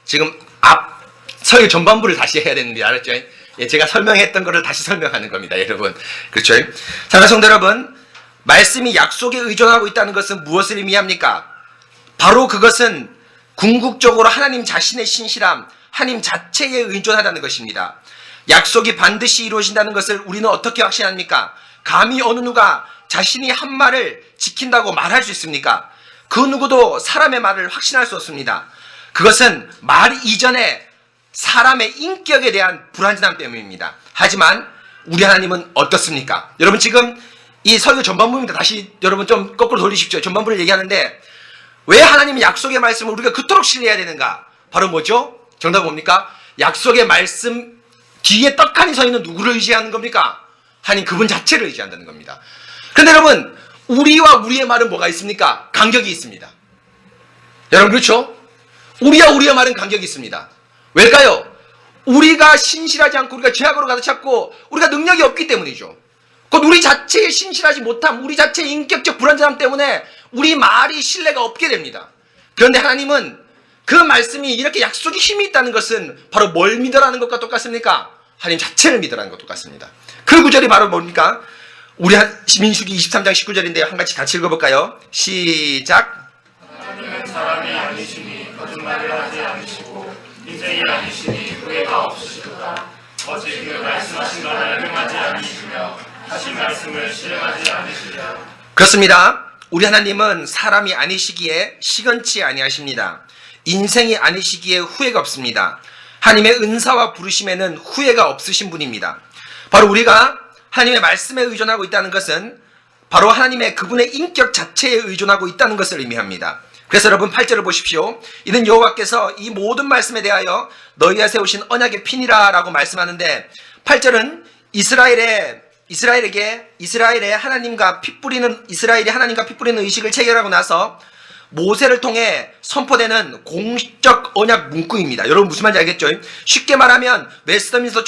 지금 앞 설교 전반부를 다시 해야 되는데 알았죠? 예, 제가 설명했던 것을 다시 설명하는 겁니다, 여러분. 그렇죠? 사랑하는 성도 여러분, 말씀이 약속에 의존하고 있다는 것은 무엇을 의미합니까? 바로 그것은 궁극적으로 하나님 자신의 신실함, 하나님 자체에 의존하다는 것입니다. 약속이 반드시 이루어진다는 것을 우리는 어떻게 확신합니까? 감히 어느 누가 자신이 한 말을 지킨다고 말할 수 있습니까? 그 누구도 사람의 말을 확신할 수 없습니다. 그것은 말 이전에 사람의 인격에 대한 불완전함 때문입니다. 하지만 우리 하나님은 어떻습니까? 여러분 지금 이 설교 전반부입니다. 다시 여러분 좀 거꾸로 돌리십시오. 전반부를 얘기하는데 왜 하나님의 약속의 말씀을 우리가 그토록 신뢰해야 되는가? 바로 뭐죠? 정답은 뭡니까? 약속의 말씀 뒤에 떡하니 서 있는 누구를 의지하는 겁니까? 하나님 그분 자체를 의지한다는 겁니다. 그런데 여러분, 우리와 우리의 말은 뭐가 있습니까? 간격이 있습니다. 여러분 그렇죠? 우리와 우리의 말은 간격이 있습니다. 왜일까요? 우리가 신실하지 않고 우리가 죄악으로 가득 찼고 우리가 능력이 없기 때문이죠. 곧 우리 자체에 신실하지 못함, 우리 자체의 인격적 불완전함 때문에 우리 말이 신뢰가 없게 됩니다. 그런데 하나님은 그 말씀이 이렇게 약속이 힘이 있다는 것은 바로 뭘 믿으라는 것과 똑같습니까? 하나님 자체를 믿으라는 것과 똑같습니다. 그 구절이 바로 뭡니까? 우리 민수기 23장 19절인데요. 한 같이 읽어볼까요? 시작. 하나님은 사람이 아니시니 거짓말을 하지 않으시고 인생이 아니시니 후회가 없으시도다. 어찌 그 말씀하신 바를 행하지 않으시며 하신 말씀을 실행하지 않으시랴. 그렇습니다. 우리 하나님은 사람이 아니시기에 시건치 아니하십니다. 인생이 아니시기에 후회가 없습니다. 하나님의 은사와 부르심에는 후회가 없으신 분입니다. 바로 우리가 하나님의 말씀에 의존하고 있다는 것은 바로 하나님의 그분의 인격 자체에 의존하고 있다는 것을 의미합니다. 그래서 여러분 8절을 보십시오. 이는 여호와께서 이 모든 말씀에 대하여 너희가 세우신 언약의 피니라 라고 말씀하는데 8절은 이스라엘이 하나님과 피 뿌리는 의식을 체결하고 나서 모세를 통해 선포되는 공적 언약 문구입니다. 여러분 무슨 말인지 알겠죠? 쉽게 말하면 웨스트민스터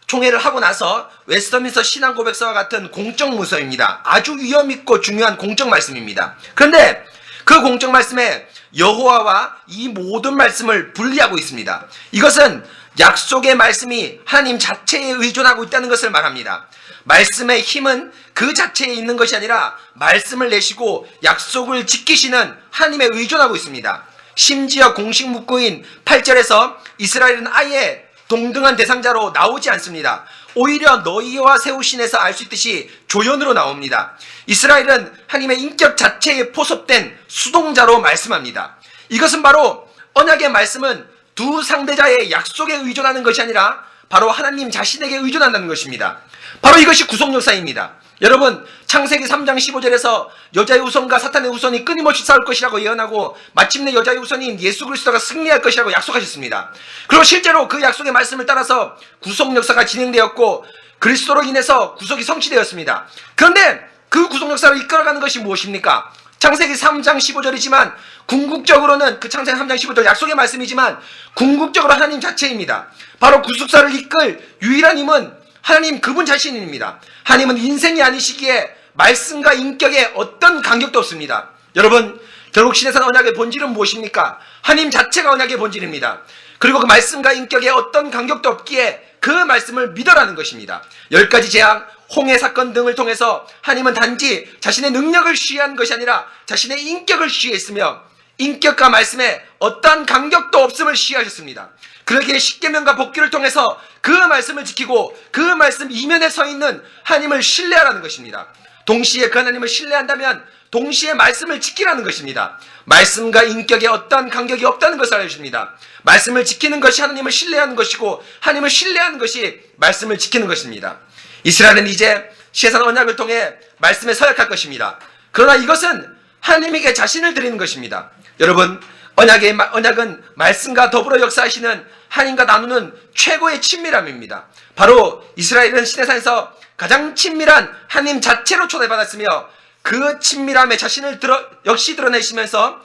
총회를 하고 나서 웨스트민스터 신앙 고백서와 같은 공적 문서입니다. 아주 위험 있고 중요한 공적 말씀입니다. 그런데 그 공적 말씀에 여호와와 이 모든 말씀을 분리하고 있습니다. 이것은 약속의 말씀이 하나님 자체에 의존하고 있다는 것을 말합니다. 말씀의 힘은 그 자체에 있는 것이 아니라 말씀을 내시고 약속을 지키시는 하나님에 의존하고 있습니다. 심지어 공식 문구인 8절에서 이스라엘은 아예 동등한 대상자로 나오지 않습니다. 오히려 너희와 세우신에서 알 수 있듯이 조연으로 나옵니다. 이스라엘은 하나님의 인격 자체에 포섭된 수동자로 말씀합니다. 이것은 바로 언약의 말씀은 두 상대자의 약속에 의존하는 것이 아니라 바로 하나님 자신에게 의존한다는 것입니다. 바로 이것이 구속 역사입니다. 여러분 창세기 3장 15절에서 여자의 후손과 사탄의 후손이 끊임없이 싸울 것이라고 예언하고 마침내 여자의 후손인 예수 그리스도가 승리할 것이라고 약속하셨습니다. 그리고 실제로 그 약속의 말씀을 따라서 구속 역사가 진행되었고 그리스도로 인해서 구속이 성취되었습니다. 그런데 그 구속 역사를 이끌어가는 것이 무엇입니까? 창세기 3장 15절이지만 궁극적으로는 그 창세기 3장 15절 약속의 말씀이지만 궁극적으로 하나님 자체입니다. 바로 구속사를 이끌 유일한 힘은 하나님 그분 자신입니다. 하나님은 인생이 아니시기에 말씀과 인격에 어떤 간격도 없습니다. 여러분 결국 신의 산 언약의 본질은 무엇입니까? 하나님 자체가 언약의 본질입니다. 그리고 그 말씀과 인격에 어떤 간격도 없기에 그 말씀을 믿어라는 것입니다. 10가지 재앙, 홍해 사건 등을 통해서 하나님은 단지 자신의 능력을 시해한 것이 아니라 자신의 인격을 시해했으며 인격과 말씀에 어떠한 간격도 없음을 시해하셨습니다. 그러기에 십계명과 복귀를 통해서 그 말씀을 지키고 그 말씀 이면에 서 있는 하나님을 신뢰하라는 것입니다. 동시에 그 하나님을 신뢰한다면 동시에 말씀을 지키라는 것입니다. 말씀과 인격에 어떠한 간격이 없다는 것을 알려주십니다. 말씀을 지키는 것이 하나님을 신뢰하는 것이고 하나님을 신뢰하는 것이 말씀을 지키는 것입니다. 이스라엘은 이제 시에산 언약을 통해 말씀에 서약할 것입니다. 그러나 이것은 하나님에게 자신을 드리는 것입니다. 여러분, 언약은 말씀과 더불어 역사하시는 하나님과 나누는 최고의 친밀함입니다. 바로 이스라엘은 시내산에서 가장 친밀한 하나님 자체로 초대받았으며 그 친밀함에 자신을 역시 드러내시면서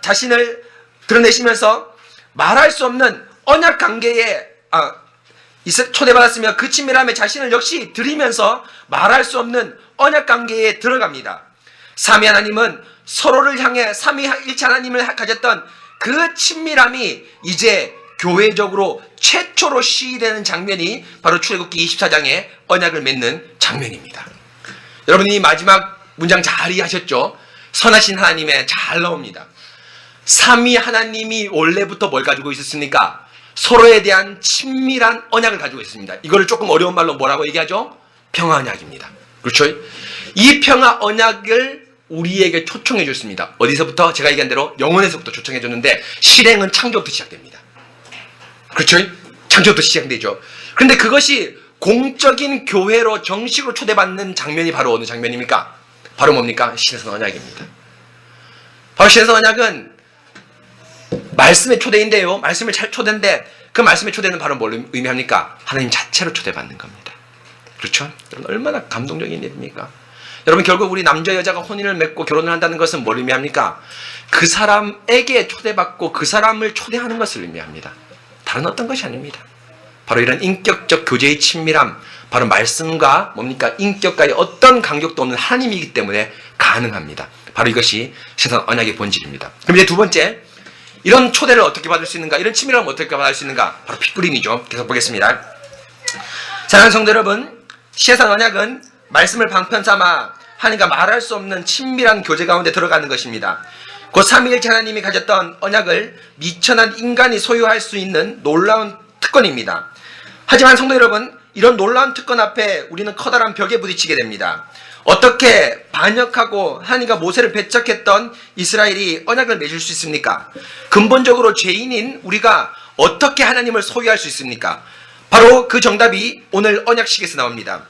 자신을 드러내시면서 말할 수 없는 언약 관계에 초대받았으며 그 친밀함에 자신을 역시 드리면서 말할 수 없는 언약 관계에 들어갑니다. 삼위 하나님은 서로를 향해 삼위일체 하나님을 가졌던 그 친밀함이 이제 교회적으로 최초로 시되는 장면이 바로 출애굽기 24장의 언약을 맺는 장면입니다. 여러분, 이 마지막 문장 잘 이해하셨죠? 선하신 하나님에 잘 나옵니다. 삼위 하나님이 원래부터 뭘 가지고 있었습니까? 서로에 대한 친밀한 언약을 가지고 있습니다. 이거를 조금 어려운 말로 뭐라고 얘기하죠? 평화 언약입니다. 그렇죠? 이 평화 언약을 우리에게 초청해 줬습니다. 어디서부터? 제가 얘기한 대로 영혼에서부터 초청해 줬는데 실행은 창조부터 시작됩니다. 그렇죠? 창조부터 시작되죠. 그런데 그것이 공적인 교회로 정식으로 초대받는 장면이 바로 어느 장면입니까? 바로 뭡니까? 신해선 언약입니다. 바로 신해선 언약은 말씀의 초대인데요. 말씀의 초대인데 그 말씀의 초대는 바로 뭘 의미합니까? 하나님 자체로 초대받는 겁니다. 그렇죠? 여러분, 얼마나 감동적인 일입니까? 여러분, 결국 우리 남자 여자가 혼인을 맺고 결혼을 한다는 것은 뭘 의미합니까? 그 사람에게 초대받고 그 사람을 초대하는 것을 의미합니다. 다른 어떤 것이 아닙니다. 바로 이런 인격적 교제의 친밀함, 바로 말씀과 뭡니까? 인격과의 어떤 간격도 없는 하나님이기 때문에 가능합니다. 바로 이것이 신해산 언약의 본질입니다. 그럼 이제 두 번째, 이런 초대를 어떻게 받을 수 있는가? 이런 친밀함을 어떻게 받을 수 있는가? 바로 핏부림이죠. 계속 보겠습니다. 사랑하는 성도 여러분, 신해산 언약은 말씀을 방편 삼아 하나님과 말할 수 없는 친밀한 교제 가운데 들어가는 것입니다. 곧 삼위일체 하나님이 가졌던 언약을 미천한 인간이 소유할 수 있는 놀라운 특권입니다. 하지만 성도 여러분, 이런 놀라운 특권 앞에 우리는 커다란 벽에 부딪히게 됩니다. 어떻게 반역하고 하나님과 모세를 배척했던 이스라엘이 언약을 맺을 수 있습니까? 근본적으로 죄인인 우리가 어떻게 하나님을 소유할 수 있습니까? 바로 그 정답이 오늘 언약식에서 나옵니다.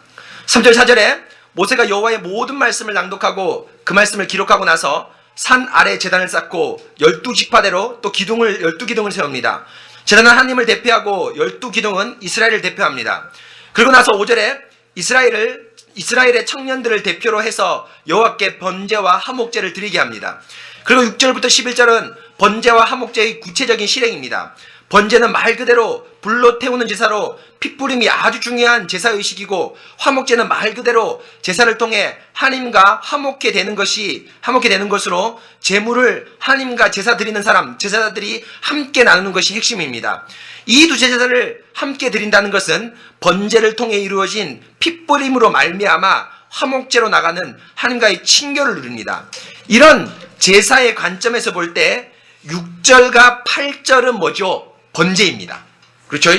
3절 4절에 모세가 여호와의 모든 말씀을 낭독하고 그 말씀을 기록하고 나서 산 아래 제단을 쌓고 12지파대로 또 12기둥을 세웁니다. 제단은 하나님을 대표하고 12기둥은 이스라엘을 대표합니다. 그리고 나서 5절에 이스라엘의 청년들을 대표로 해서 여호와께 번제와 화목제를 드리게 합니다. 그리고 6절부터 11절은 번제와 화목제의 구체적인 실행입니다. 번제는 말 그대로 불로 태우는 제사로 핏부림이 아주 중요한 제사의식이고, 화목제는 말 그대로 제사를 통해 하나님과 화목해 되는 것으로 제물을 하나님과 제사 드리는 사람, 제사자들이 함께 나누는 것이 핵심입니다. 이 두 제사를 함께 드린다는 것은 번제를 통해 이루어진 핏부림으로 말미암아 화목제로 나가는 하나님과의 친교를 누립니다. 이런 제사의 관점에서 볼 때 6절과 8절은 뭐죠? 번제입니다. 그렇죠?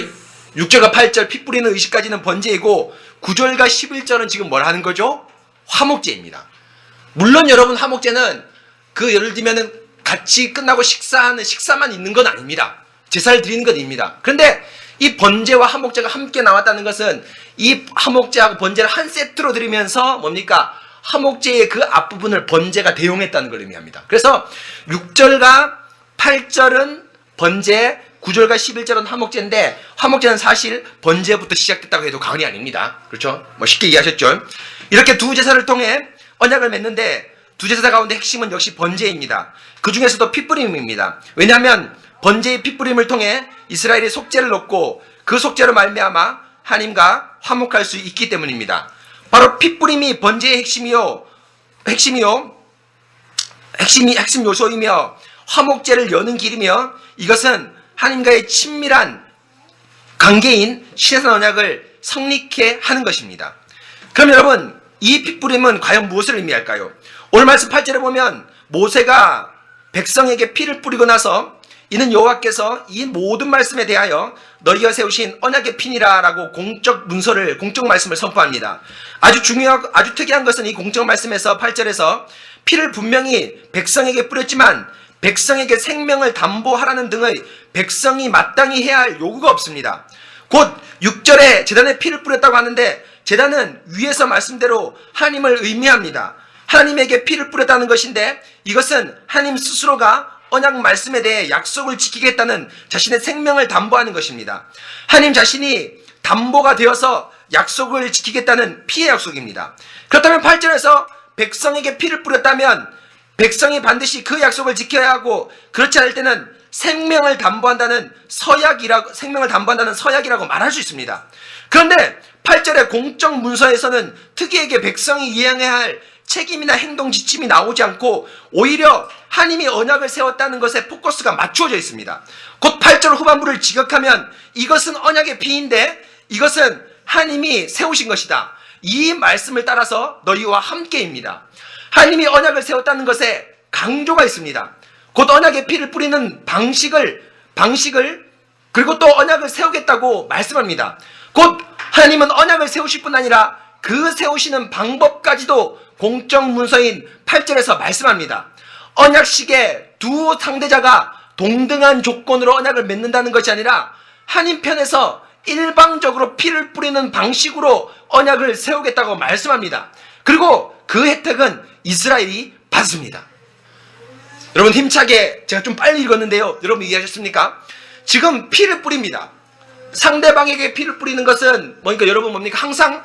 6절과 8절 피 뿌리는 의식까지는 번제이고 9절과 11절은 지금 뭘 하는 거죠? 화목제입니다. 물론 여러분, 화목제는 예를 들면은 같이 끝나고 식사만 있는 건 아닙니다. 제사를 드리는 건 아닙니다. 그런데 이 번제와 화목제가 함께 나왔다는 것은 이 화목제하고 번제를 한 세트로 드리면서 뭡니까? 화목제의 그 앞부분을 번제가 대용했다는 걸 의미합니다. 그래서 6절과 8절은 번제, 9절과 11절은 화목제인데, 화목제는 사실 번제부터 시작됐다고 해도 과언이 아닙니다. 그렇죠? 쉽게 이해하셨죠? 이렇게 두 제사를 통해 언약을 맺는데, 두 제사 가운데 핵심은 역시 번제입니다. 그 중에서도 핏부림입니다. 왜냐하면 번제의 핏부림을 통해 이스라엘이 속죄를 얻고 그 속죄로 말미암아 하나님과 화목할 수 있기 때문입니다. 바로 핏부림이 번제의 핵심이요. 핵심 요소이며 화목제를 여는 길이며 이것은 하나님과의 친밀한 관계인 신의 언약을 성립케 하는 것입니다. 그럼 여러분, 이 핏부림은 과연 무엇을 의미할까요? 오늘 말씀 8절에 보면 모세가 백성에게 피를 뿌리고 나서 이는 여호와께서 이 모든 말씀에 대하여 너희가 세우신 언약의 피니라 라고 공적 말씀을 선포합니다. 아주 특이한 것은 이 공적 말씀에서 8절에서 피를 분명히 백성에게 뿌렸지만 백성에게 생명을 담보하라는 등의 백성이 마땅히 해야 할 요구가 없습니다. 곧 6절에 제단에 피를 뿌렸다고 하는데 제단은 위에서 말씀대로 하나님을 의미합니다. 하나님에게 피를 뿌렸다는 것인데 이것은 하나님 스스로가 언약 말씀에 대해 약속을 지키겠다는 자신의 생명을 담보하는 것입니다. 하나님 자신이 담보가 되어서 약속을 지키겠다는 피의 약속입니다. 그렇다면 8절에서 백성에게 피를 뿌렸다면 백성이 반드시 그 약속을 지켜야 하고 그렇지 않을 때는 생명을 담보한다는 서약이라고 말할 수 있습니다. 그런데 8절의 공적 문서에서는 특이하게 백성이 이행해야 할 책임이나 행동 지침이 나오지 않고 오히려 하나님이 언약을 세웠다는 것에 포커스가 맞추어져 있습니다. 곧 8절 후반부를 지각하면 이것은 언약의 피인데 이것은 하나님이 세우신 것이다. 이 말씀을 따라서 너희와 함께입니다. 하나님이 언약을 세웠다는 것에 강조가 있습니다. 곧 언약의 피를 뿌리는 방식을 그리고 또 언약을 세우겠다고 말씀합니다. 곧 하나님은 언약을 세우실 뿐 아니라 그 세우시는 방법까지도 공적 문서인 8절에서 말씀합니다. 언약식의 두 상대자가 동등한 조건으로 언약을 맺는다는 것이 아니라 하나님 편에서 일방적으로 피를 뿌리는 방식으로 언약을 세우겠다고 말씀합니다. 그리고 그 혜택은 이스라엘이 받습니다. 여러분 힘차게 제가 좀 빨리 읽었는데요. 여러분 이해하셨습니까? 지금 피를 뿌립니다. 상대방에게 피를 뿌리는 것은 뭡니까? 여러분 뭡니까? 항상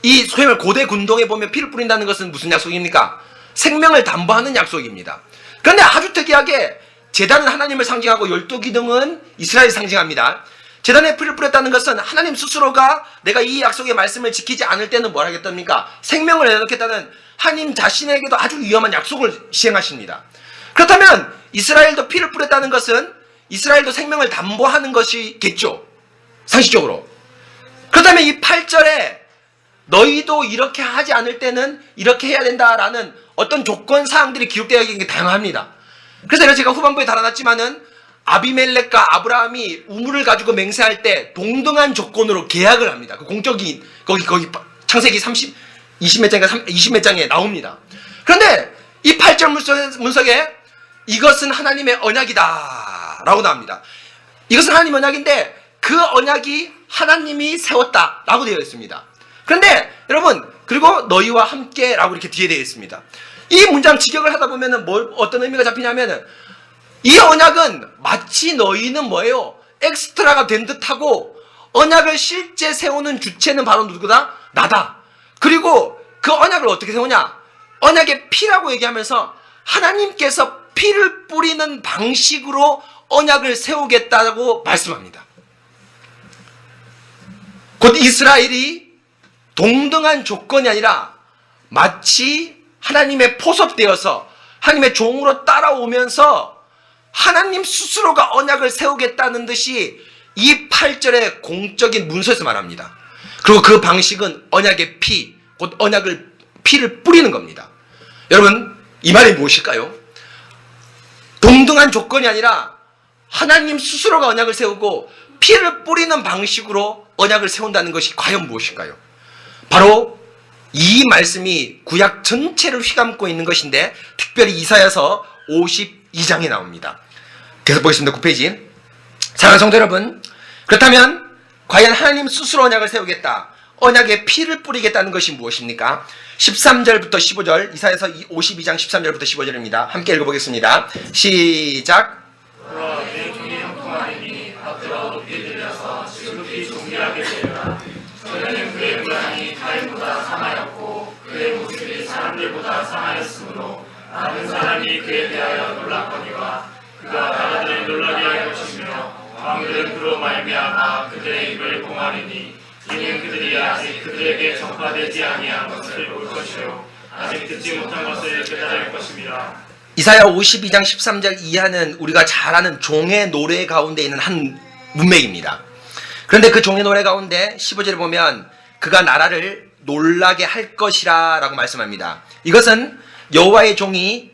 이 소위 말 고대 군동에 보면 피를 뿌린다는 것은 무슨 약속입니까? 생명을 담보하는 약속입니다. 그런데 아주 특이하게 제단은 하나님을 상징하고 12기둥은 이스라엘을 상징합니다. 제단에 피를 뿌렸다는 것은 하나님 스스로가 내가 이 약속의 말씀을 지키지 않을 때는 뭘 하겠답니까? 생명을 내놓겠다는 하나님 자신에게도 아주 위험한 약속을 시행하십니다. 그렇다면 이스라엘도 피를 뿌렸다는 것은 이스라엘도 생명을 담보하는 것이겠죠. 상식적으로. 그렇다면 이 8절에 너희도 이렇게 하지 않을 때는 이렇게 해야 된다라는 어떤 조건 사항들이 기록되어 있는 게 다양합니다. 그래서 제가 후반부에 달아놨지만은 아비멜렉과 아브라함이 우물을 가지고 맹세할 때 동등한 조건으로 계약을 합니다. 그 공적인 거기 창세기 20몇 장에 나옵니다. 그런데 이 8절 문석에 이것은 하나님의 언약이다 라고 나옵니다. 이것은 하나님 언약인데 그 언약이 하나님이 세웠다 라고 되어 있습니다. 그런데 여러분 그리고 너희와 함께 라고 이렇게 뒤에 되어 있습니다. 이 문장 직역을 하다 보면은 어떤 의미가 잡히냐면은 이 언약은 마치 너희는 뭐예요? 엑스트라가 된 듯하고 언약을 실제 세우는 주체는 바로 누구다? 나다. 그리고 그 언약을 어떻게 세우냐? 언약의 피라고 얘기하면서 하나님께서 피를 뿌리는 방식으로 언약을 세우겠다고 말씀합니다. 곧 이스라엘이 동등한 조건이 아니라 마치 하나님의 포섭되어서 하나님의 종으로 따라오면서 하나님 스스로가 언약을 세우겠다는 듯이 이 8절의 공적인 문서에서 말합니다. 그리고 그 방식은 언약의 피, 곧 피를 뿌리는 겁니다. 여러분 이 말이 무엇일까요? 동등한 조건이 아니라 하나님 스스로가 언약을 세우고 피를 뿌리는 방식으로 언약을 세운다는 것이 과연 무엇일까요? 바로 이 말씀이 구약 전체를 휘감고 있는 것인데 특별히 이사야서 52장에 나옵니다. 계속 보겠습니다. 9페이지. 사랑하는 성도 여러분, 그렇다면 과연 하나님 스스로 언약을 세우겠다, 언약에 피를 뿌리겠다는 것이 무엇입니까? 13절부터 15절, 이사야서 52장 13절부터 15절입니다. 함께 읽어보겠습니다. 시작. 내 종이 형통하리니 앞으로 높이 들려서 지극히 존귀하게 되리라. 저녁엔 그의 모양이 타인보다 상하였고 그의 모습이 사람들보다 상하였으므로 많은 사람이 그에 대하여 놀랐거니와 그가 나라들을 놀라게 할 것이며 왕들은 그로 말미암아 그들의 입을 봉하리니 이는 그들이 아직 그들에게 전파되지 아니한 것을 볼 것이요 아직 듣지 못한 것을 깨달을 것입니다. 이사야 52장 13절 이하는 우리가 잘 아는 종의 노래 가운데 있는 한 문맥입니다. 그런데 그 종의 노래 가운데 15절에 보면 그가 나라를 놀라게 할 것이라 라고 말씀합니다. 이것은 여호와의 종이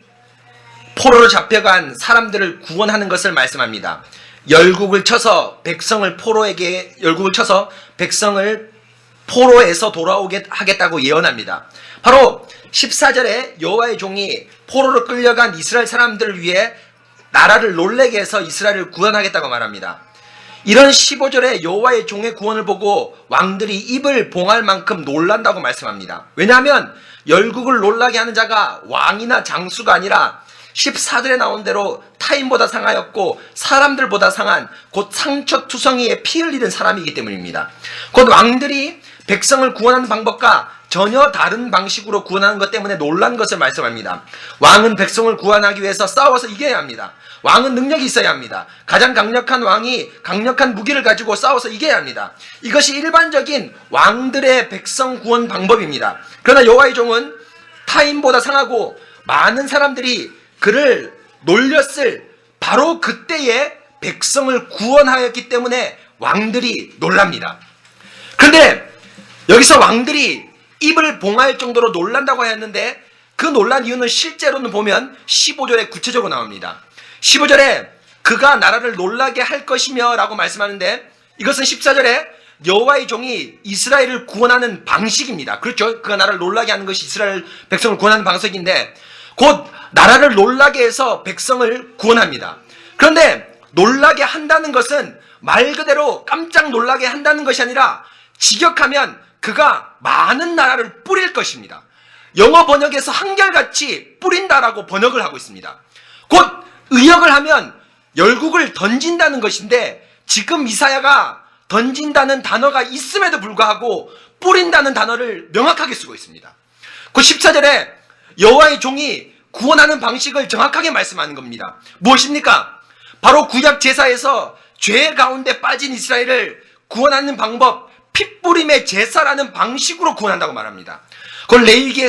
포로로 잡혀간 사람들을 구원하는 것을 말씀합니다. 열국을 쳐서 백성을 포로에서 돌아오게 하겠다고 예언합니다. 바로 14절에 여호와의 종이 포로로 끌려간 이스라엘 사람들을 위해 나라를 놀래게 해서 이스라엘을 구원하겠다고 말합니다. 이런 15절에 여호와의 종의 구원을 보고 왕들이 입을 봉할 만큼 놀란다고 말씀합니다. 왜냐하면 열국을 놀라게 하는 자가 왕이나 장수가 아니라 14절에 나온 대로 타인보다 상하였고 사람들보다 상한 곧 상처투성이에 피 흘리는 사람이기 때문입니다. 곧 왕들이 백성을 구원하는 방법과 전혀 다른 방식으로 구원하는 것 때문에 놀란 것을 말씀합니다. 왕은 백성을 구원하기 위해서 싸워서 이겨야 합니다. 왕은 능력이 있어야 합니다. 가장 강력한 왕이 강력한 무기를 가지고 싸워서 이겨야 합니다. 이것이 일반적인 왕들의 백성 구원 방법입니다. 그러나 여호와의 종은 타인보다 상하고 많은 사람들이 그를 놀렸을 바로 그때에 백성을 구원하였기 때문에 왕들이 놀랍니다. 그런데 여기서 왕들이 입을 봉할 정도로 놀란다고 하였는데 그 놀란 이유는 실제로는 보면 15절에 구체적으로 나옵니다. 15절에 그가 나라를 놀라게 할 것이며 라고 말씀하는데 이것은 14절에 여호와의 종이 이스라엘을 구원하는 방식입니다. 그렇죠? 그가 나라를 놀라게 하는 것이 이스라엘 백성을 구원하는 방식인데 곧 나라를 놀라게 해서 백성을 구원합니다. 그런데 놀라게 한다는 것은 말 그대로 깜짝 놀라게 한다는 것이 아니라 직역하면 그가 많은 나라를 뿌릴 것입니다. 영어 번역에서 한결같이 뿌린다라고 번역을 하고 있습니다. 곧 의역을 하면 열국을 던진다는 것인데 지금 이사야가 던진다는 단어가 있음에도 불구하고 뿌린다는 단어를 명확하게 쓰고 있습니다. 그 14절에 여호와의 종이 구원하는 방식을 정확하게 말씀하는 겁니다. 무엇입니까? 바로 구약 제사에서 죄 가운데 빠진 이스라엘을 구원하는 방법, 핏부림의 제사라는 방식으로 구원한다고 말합니다. 그걸 레위기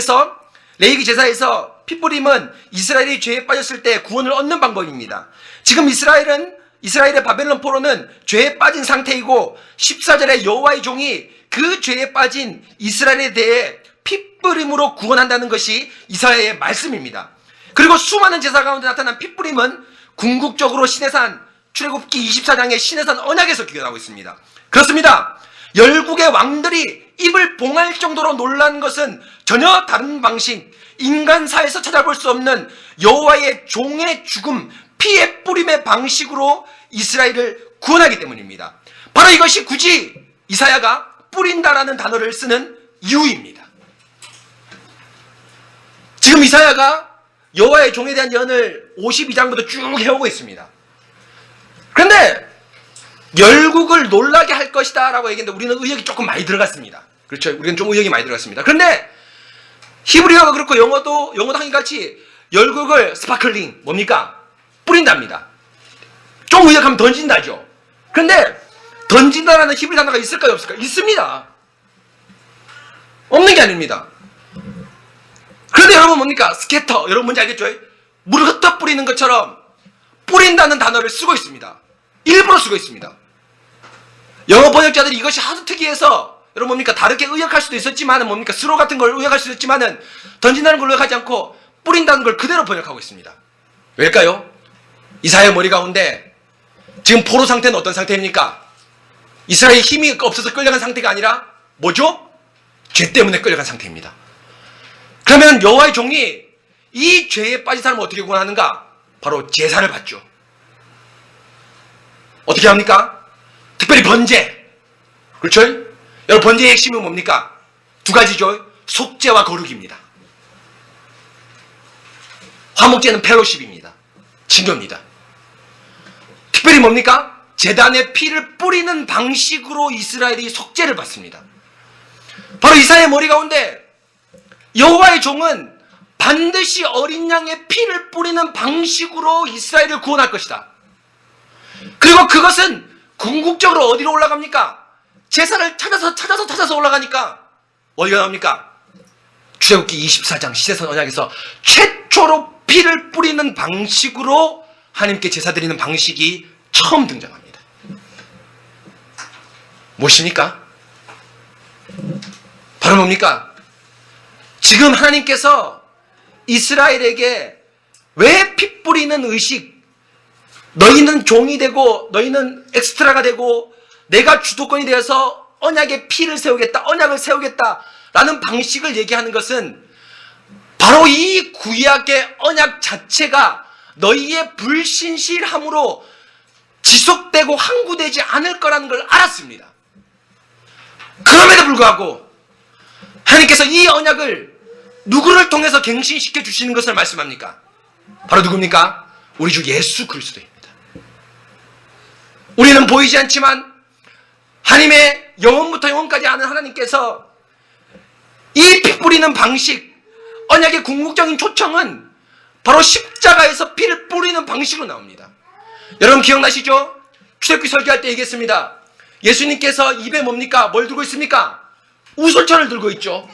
제사에서 핏부림은 이스라엘이 죄에 빠졌을 때 구원을 얻는 방법입니다. 지금 이스라엘의 바벨론 포로는 죄에 빠진 상태이고 14절에 여호와의 종이 그 죄에 빠진 이스라엘에 대해 핏부림으로 구원한다는 것이 이사야의 말씀입니다. 그리고 수많은 제사 가운데 나타난 핏부림은 궁극적으로 신해산 출애굽기 24장의 신해산 언약에서 기록하고 있습니다. 그렇습니다. 열국의 왕들이 입을 봉할 정도로 놀란 것은 전혀 다른 방식, 인간사에서 찾아볼 수 없는 여호와의 종의 죽음, 피의 뿌림의 방식으로 이스라엘을 구원하기 때문입니다. 바로 이것이 굳이 이사야가 뿌린다라는 단어를 쓰는 이유입니다. 지금 이사야가 여호와의 종에 대한 예언을 52장부터 쭉 해오고 있습니다. 그런데 열국을 놀라게 할 것이다 라고 얘기했는데 우리는 의역이 조금 많이 들어갔습니다. 그렇죠? 우리는 좀 의역이 많이 들어갔습니다. 그런데 히브리어가 그렇고 영어도 한결같이 열국을 스파클링 뭡니까? 뿌린답니다. 좀 의역하면 던진다죠. 그런데 던진다라는 히브리 단어가 있을까요? 없을까요? 있습니다. 없는 게 아닙니다. 그런데 여러분 뭡니까? 스캐터. 여러분 뭔지 알겠죠? 물을 흩어 뿌리는 것처럼 뿌린다는 단어를 쓰고 있습니다. 일부러 쓰고 있습니다. 영어 번역자들이 이것이 하도 특이해서 여러분 뭡니까? 다르게 의역할 수도 있었지만은 뭡니까? 스로 같은 걸 의역할 수도 있지만은 던진다는 걸 의역하지 않고 뿌린다는 걸 그대로 번역하고 있습니다. 왜일까요? 이사야의 머리 가운데 지금 포로 상태는 어떤 상태입니까? 이스라엘의 힘이 없어서 끌려간 상태가 아니라 뭐죠? 죄 때문에 끌려간 상태입니다. 그러면 여호와의 종이 이 죄에 빠진 사람을 어떻게 구원하는가? 바로 제사를 받죠. 어떻게 합니까? 특별히 번제. 그렇죠? 여러분 번제의 핵심은 뭡니까? 두 가지죠. 속죄와 거룩입니다. 화목제는 펠로십입니다. 친교입니다. 특별히 뭡니까? 제단에 피를 뿌리는 방식으로 이스라엘이 속죄를 받습니다. 바로 이사야의 머리 가운데 여호와의 종은 반드시 어린 양의 피를 뿌리는 방식으로 이스라엘을 구원할 것이다. 그리고 그것은 궁극적으로 어디로 올라갑니까? 제사를 찾아서 올라가니까 어디가 나옵니까? 출애굽기 24장 시대선 언약에서 최초로 피를 뿌리는 방식으로 하나님께 제사 드리는 방식이 처음 등장합니다. 무엇입니까? 바로 뭡니까? 지금 하나님께서 이스라엘에게 왜 피 뿌리는 의식, 너희는 종이 되고 너희는 엑스트라가 되고 내가 주도권이 되어서 언약의 피를 세우겠다, 언약을 세우겠다 라는 방식을 얘기하는 것은 바로 이 구약의 언약 자체가 너희의 불신실함으로 지속되고 항구되지 않을 거라는 걸 알았습니다. 그럼에도 불구하고 하나님께서 이 언약을 누구를 통해서 갱신시켜 주시는 것을 말씀합니까? 바로 누굽니까? 우리 주 예수 그리스도입니다. 우리는 보이지 않지만 하나님의 영원부터 영원까지 아는 하나님께서 이 피 뿌리는 방식, 언약의 궁극적인 초청은 바로 십자가에서 피를 뿌리는 방식으로 나옵니다. 여러분 기억나시죠? 출애굽기 설교할 때 얘기했습니다. 예수님께서 입에 뭡니까? 뭘 들고 있습니까? 우솔천을 들고 있죠.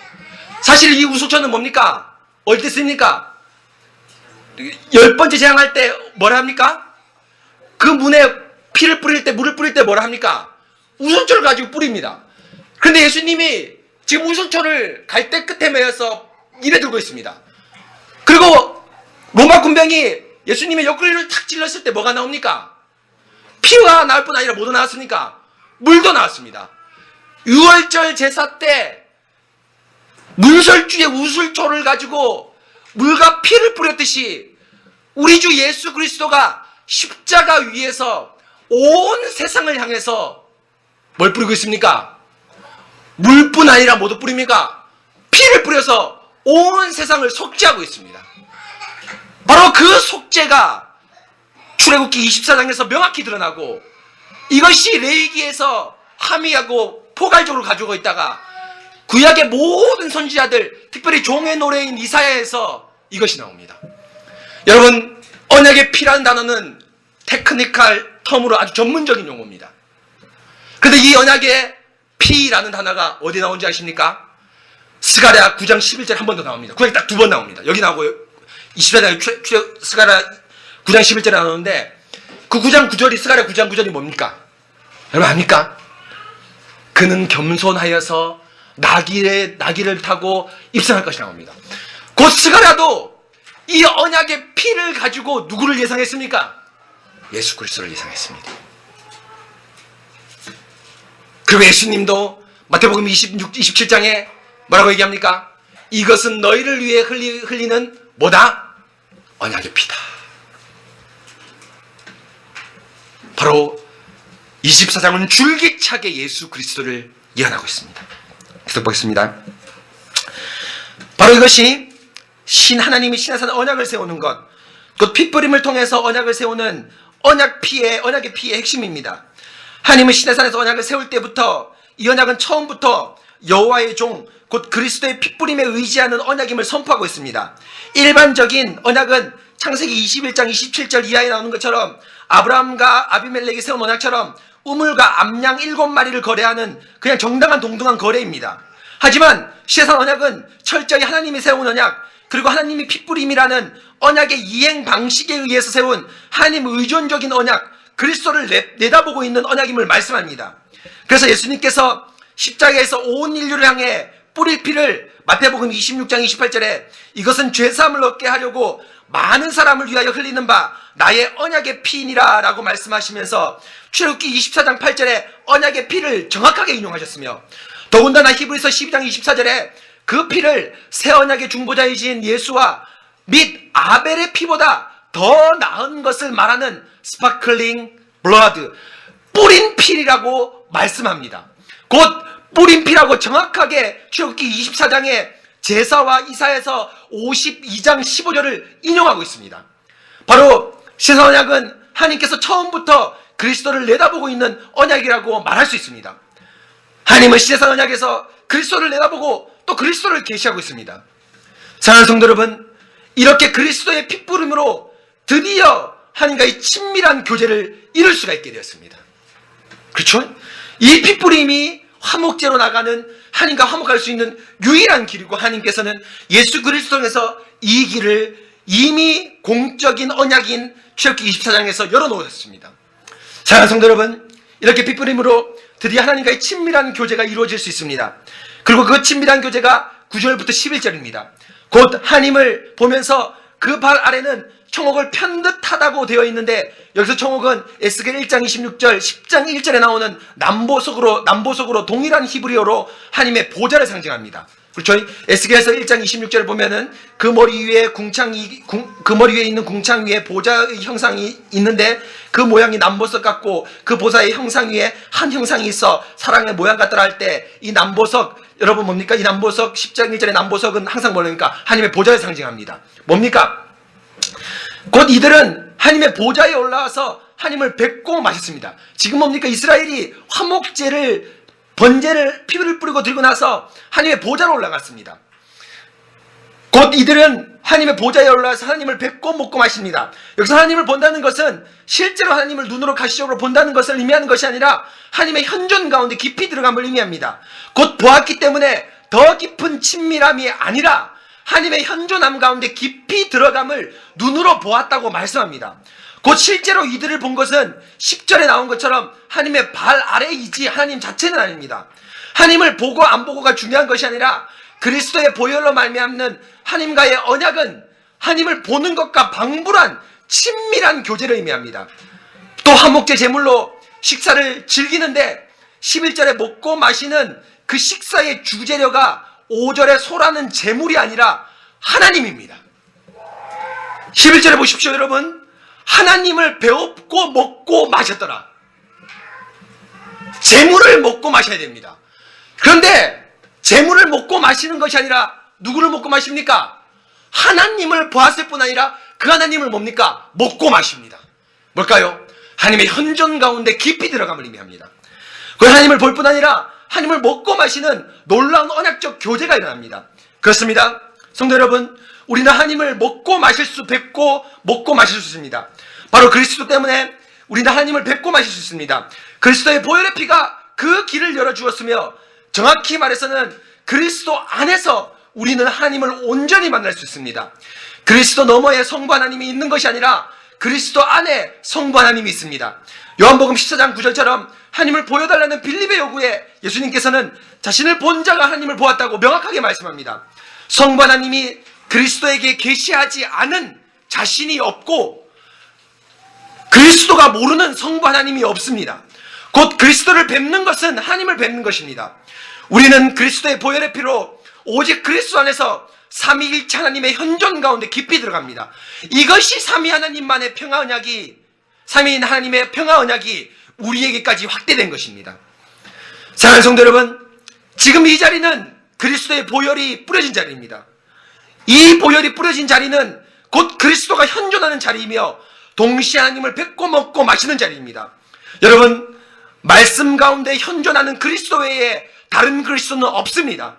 사실 이 우솔천은 뭡니까? 어디 씁니까? 10번째 재앙할 때 뭐라 합니까? 그 문에 피를 뿌릴 때, 물을 뿌릴 때 뭐라 합니까? 우솔천을 가지고 뿌립니다. 그런데 예수님이 지금 우솔천을 갈대 끝에 매어서 입에 들고 있습니다. 그리고 로마 군병이 예수님의 옆구리를 탁 찔렀을 때 뭐가 나옵니까? 피가 나올 뿐 아니라 뭐도 나왔습니까? 물도 나왔습니다. 유월절 제사 때 문설주의 우슬초를 가지고 물과 피를 뿌렸듯이 우리 주 예수 그리스도가 십자가 위에서 온 세상을 향해서 뭘 뿌리고 있습니까? 물뿐 아니라 뭐도 뿌립니까? 피를 뿌려서 온 세상을 속죄하고 있습니다. 바로 그 속죄가 출애굽기 24장에서 명확히 드러나고 이것이 레위기에서 함의하고 포괄적으로 가지고 있다가 구약의 모든 선지자들, 특별히 종의 노래인 이사야에서 이것이 나옵니다. 여러분, 언약의 피라는 단어는 테크니컬 텀으로 아주 전문적인 용어입니다. 그런데 이 언약의 피라는 단어가 어디 나온지 아십니까? 스가랴 9장 11절 한 번 더 나옵니다. 구약에 딱 두 번 나옵니다. 여기 나오고요. 24장에 스가랴 9장 11절에 나오는데 그 9장 9절이 스가랴 9장 9절이 뭡니까? 여러분 압니까? 그는 겸손하여서 나귀를 타고 입성할 것이 나옵니다. 곧 스가랴도 이 언약의 피를 가지고 누구를 예상했습니까? 예수 그리스도를 예상했습니다. 그리고 예수님도 마태복음 27장에 뭐라고 얘기합니까? 이것은 너희를 위해 흘리는 뭐다? 언약의 피다. 바로 24장은 줄기차게 예수 그리스도를 예언하고 있습니다. 계속 보겠습니다. 바로 이것이 하나님이 신의 언약을 세우는 것, 곧 핏뿌림을 통해서 언약을 세우는 언약의 피의 핵심입니다. 하나님은 시내산에서 언약을 세울 때부터 이 언약은 처음부터 여호와의 종, 곧 그리스도의 핏뿌림에 의지하는 언약임을 선포하고 있습니다. 일반적인 언약은 창세기 21장 27절 이하에 나오는 것처럼 아브라함과 아비멜렉이 세운 언약처럼 우물과 암양 7마리를 거래하는 그냥 정당한 동등한 거래입니다. 하지만 시내산 언약은 철저히 하나님이 세운 언약, 그리고 하나님이 핏뿌림이라는 언약의 이행 방식에 의해서 세운 하나님 의존적인 언약, 그리스도를 내다보고 있는 언약임을 말씀합니다. 그래서 예수님께서 십자가에서 온 인류를 향해 뿌릴 피를 마태복음 26장 28절에 이것은 죄사함을 얻게 하려고 많은 사람을 위하여 흘리는 바 나의 언약의 피이니라 라고 말씀하시면서 출애굽기 24장 8절에 언약의 피를 정확하게 인용하셨으며 더군다나 히브리서 12장 24절에 그 피를 새 언약의 중보자이신 예수와 및 아벨의 피보다 더 나은 것을 말하는 스파클링 블러드, 뿌린 피라고 말씀합니다. 곧 뿌린 피라고 정확하게 출애굽기 24장에 제사와 이사에서 52장 15절을 인용하고 있습니다. 바로 신성 언약은 하나님께서 처음부터 그리스도를 내다보고 있는 언약이라고 말할 수 있습니다. 하나님은 신성 언약에서 그리스도를 내다보고 또 그리스도를 계시하고 있습니다. 사랑하는 성도 여러분, 이렇게 그리스도의 핏부름으로 드디어 하나님과의 친밀한 교제를 이룰 수가 있게 되었습니다. 그렇죠? 이 핏부림이 화목제로 나가는 하나님과 화목할 수 있는 유일한 길이고 하나님께서는 예수 그리스도 통해서 이 길을 이미 공적인 언약인 출애굽기 24장에서 열어놓으셨습니다. 사랑하는 성도 여러분, 이렇게 핏부림으로 드디어 하나님과의 친밀한 교제가 이루어질 수 있습니다. 그리고 그 친밀한 교제가 9절부터 11절입니다. 곧 하나님을 보면서 그 발 아래는 청옥을 편 듯하다고 되어 있는데, 여기서 청옥은 에스겔 1장 26절, 10장 1절에 나오는 남보석으로 동일한 히브리어로 하나님의 보좌를 상징합니다. 그렇죠? 에스겔에서 1장 26절을 보면은 그 머리 위에 있는 궁창 위에 보좌의 형상이 있는데, 그 모양이 남보석 같고 그 보좌의 형상 위에 한 형상이 있어 사랑의 모양 같더라 할 때, 이 남보석, 여러분 뭡니까? 이 남보석 10장 1절의 남보석은 항상 뭡니까? 하나님의 보좌를 상징합니다. 뭡니까? 곧 이들은 하나님의 보좌에 올라와서 하나님을 뵙고 마셨습니다. 지금 뭡니까? 이스라엘이 화목제를, 번제를, 피를 뿌리고 들고 나서 하나님의 보좌로 올라갔습니다. 곧 이들은 하나님의 보좌에 올라와서 하나님을 뵙고 먹고 마십니다. 여기서 하나님을 본다는 것은 실제로 하나님을 눈으로 가시적으로 본다는 것을 의미하는 것이 아니라 하나님의 현존 가운데 깊이 들어감을 의미합니다. 곧 보았기 때문에 더 깊은 친밀함이 아니라 하나님의 현존함 가운데 깊이 들어감을 눈으로 보았다고 말씀합니다. 곧 실제로 이들을 본 것은 10절에 나온 것처럼 하나님의 발 아래이지 하나님 자체는 아닙니다. 하나님을 보고 안 보고가 중요한 것이 아니라 그리스도의 보혈로 말미암는 하나님과의 언약은 하나님을 보는 것과 방불한 친밀한 교제를 의미합니다. 또 화목제 제물로 식사를 즐기는데 11절에 먹고 마시는 그 식사의 주재료가 5절에 소라는 제물이 아니라 하나님입니다. 11절에 보십시오, 여러분. 하나님을 배웠고 먹고 마셨더라. 제물을 먹고 마셔야 됩니다. 그런데 제물을 먹고 마시는 것이 아니라 누구를 먹고 마십니까? 하나님을 보았을 뿐 아니라 그 하나님을 뭡니까? 먹고 마십니다. 뭘까요? 하나님의 현존 가운데 깊이 들어감을 의미합니다. 그 하나님을 볼 뿐 아니라 하나님을 먹고 마시는 놀라운 언약적 교제가 일어납니다. 그렇습니다. 성도 여러분, 우리는 하나님을 먹고 마실 수, 뵙고 먹고 마실 수 있습니다. 바로 그리스도 때문에 우리는 하나님을 뵙고 마실 수 있습니다. 그리스도의 보혈의 피가 그 길을 열어주었으며, 정확히 말해서는 그리스도 안에서 우리는 하나님을 온전히 만날 수 있습니다. 그리스도 너머에 성부 하나님이 있는 것이 아니라 그리스도 안에 성부 하나님이 있습니다. 요한복음 14장 9절처럼 하나님을 보여달라는 빌립의 요구에 예수님께서는 자신을 본 자가 하나님을 보았다고 명확하게 말씀합니다. 성부 하나님이 그리스도에게 계시하지 않은 자신이 없고 그리스도가 모르는 성부 하나님이 없습니다. 곧 그리스도를 뵙는 것은 하나님을 뵙는 것입니다. 우리는 그리스도의 보혈의 피로 오직 그리스도 안에서 삼위일체 하나님의 현존 가운데 깊이 들어갑니다. 이것이 삼위 하나님만의 평화 언약이, 삼위인 하나님의 평화 언약이 우리에게까지 확대된 것입니다. 사랑하는 성도 여러분, 지금 이 자리는 그리스도의 보혈이 뿌려진 자리입니다. 이 보혈이 뿌려진 자리는 곧 그리스도가 현존하는 자리이며 동시에 하나님을 뵙고 먹고 마시는 자리입니다. 여러분, 말씀 가운데 현존하는 그리스도 외에 다른 그리스도는 없습니다.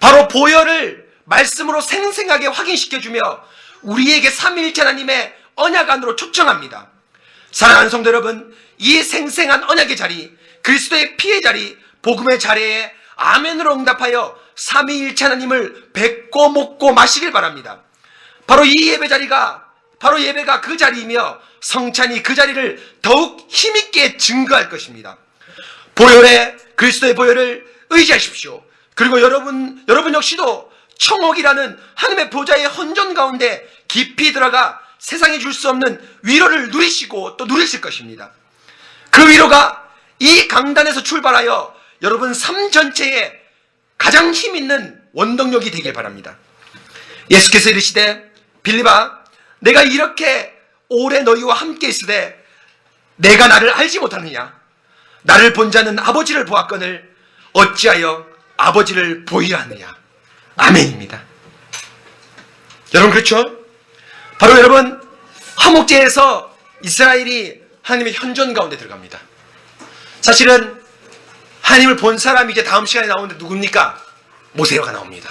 바로 보혈을 말씀으로 생생하게 확인시켜주며 우리에게 삼위일체 하나님의 언약 안으로 초청합니다. 사랑하는 성도 여러분, 이 생생한 언약의 자리, 그리스도의 피의 자리, 복음의 자리에 아멘으로 응답하여 삼위일체 하나님을 뵙고 먹고 마시길 바랍니다. 바로 이 예배 자리가, 바로 예배가 그 자리이며 성찬이 그 자리를 더욱 힘있게 증거할 것입니다. 그리스도의 보혈을 의지하십시오. 그리고 여러분 역시도 청옥이라는 하나님의 보좌의 헌전 가운데 깊이 들어가 세상이 줄 수 없는 위로를 누리시고 또 누리실 것입니다. 그 위로가 이 강단에서 출발하여 여러분 삶 전체에 가장 힘 있는 원동력이 되길 바랍니다. 예수께서 이르시되, 빌립아, 내가 이렇게 오래 너희와 함께 있으되 내가 나를 알지 못하느냐? 나를 본 자는 아버지를 보았거늘 어찌하여 아버지를 보이려 하느냐? 아멘입니다. 여러분, 그렇죠? 바로 여러분, 화목제에서 이스라엘이 하나님의 현존 가운데 들어갑니다. 사실은 하나님을 본 사람이 이제 다음 시간에 나오는데 누굽니까? 모세가 나옵니다.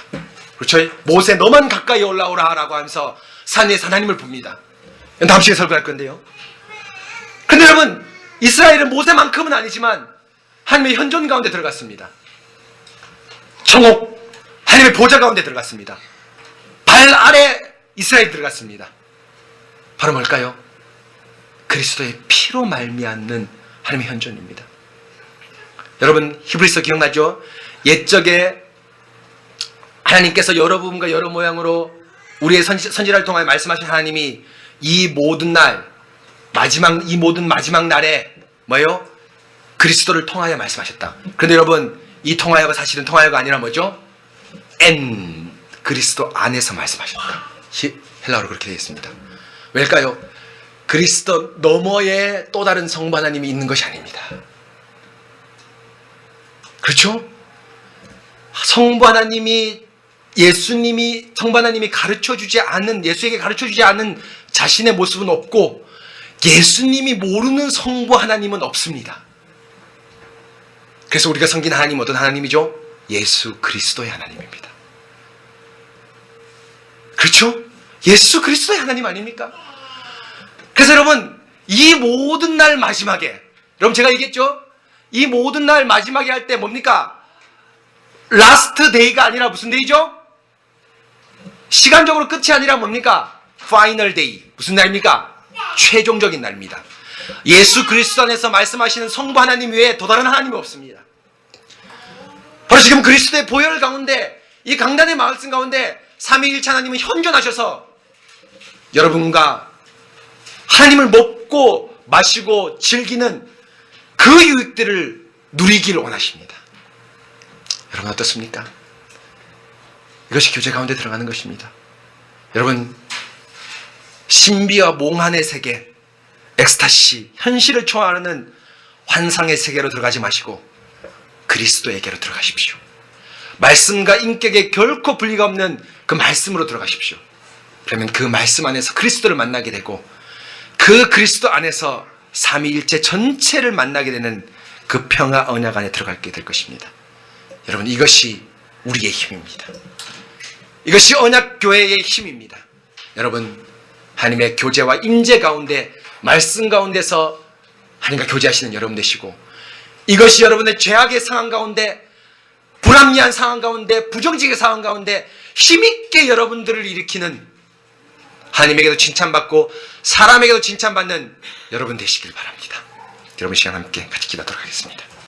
그렇죠? 모세, 너만 가까이 올라오라 라고 하면서 산 위에서 하나님을 봅니다. 다음 시간에 설교할 건데요. 근데 여러분, 이스라엘은 모세만큼은 아니지만 하나님의 현존 가운데 들어갔습니다. 청옥, 하나님의 보좌 가운데 들어갔습니다. 발 아래 이스라엘이 들어갔습니다. 바로 뭘까요? 그리스도의 피로 말미암는 하나님의 현존입니다. 여러분 히브리서 기억나죠? 옛적에 하나님께서 여러 부분과 여러 모양으로 우리의 선지자를 통하여 말씀하신 하나님이 이 모든 마지막 날에 뭐예요? 그리스도를 통하여 말씀하셨다. 그런데 여러분 이 통하여가 사실은 통하여가 아니라 뭐죠? 그리스도 안에서 말씀하셨다. 헬라어로 그렇게 되어 있습니다. 왜일까요? 그리스도 너머에 또 다른 성부 하나님이 있는 것이 아닙니다. 그렇죠? 성부 하나님이 성부 하나님이 예수에게 가르쳐 주지 않은 자신의 모습은 없고 예수님이 모르는 성부 하나님은 없습니다. 그래서 우리가 섬기는 하나님 어떤 하나님이죠? 예수 그리스도의 하나님입니다. 그렇죠? 예수 그리스도의 하나님 아닙니까? 그래서 여러분 이 모든 날 마지막에 여러분 제가 얘기했죠? 이 모든 날 마지막에 할 때 뭡니까? 라스트 데이가 아니라 무슨 데이죠? 시간적으로 끝이 아니라 뭡니까? 파이널 데이. 무슨 날입니까? 최종적인 날입니다. 예수 그리스도 안에서 말씀하시는 성부 하나님 외에 또 다른 하나님이 없습니다. 바로 지금 그리스도의 보혈 가운데 이 강단의 말씀 가운데 삼위일체 하나님은 현존하셔서 여러분과 하나님을 먹고 마시고 즐기는 그 유익들을 누리길 원하십니다. 여러분 어떻습니까? 이것이 교제 가운데 들어가는 것입니다. 여러분 신비와 몽환의 세계, 엑스타시, 현실을 초월하는 환상의 세계로 들어가지 마시고 그리스도에게로 들어가십시오. 말씀과 인격에 결코 분리가 없는 그 말씀으로 들어가십시오. 그러면 그 말씀 안에서 그리스도를 만나게 되고 그 그리스도 안에서 삼위일체 전체를 만나게 되는 그 평화 언약 안에 들어가게 될 것입니다. 여러분 이것이 우리의 힘입니다. 이것이 언약교회의 힘입니다. 여러분 하나님의 교제와 임재 가운데 말씀 가운데서 하나님과 교제하시는 여러분 되시고 이것이 여러분의 죄악의 상황 가운데 불합리한 상황 가운데 부정직의 상황 가운데 힘있게 여러분들을 일으키는 하나님에게도 칭찬받고 사람에게도 칭찬받는 여러분 되시길 바랍니다. 여러분 시간 함께 같이 기도하도록 하겠습니다.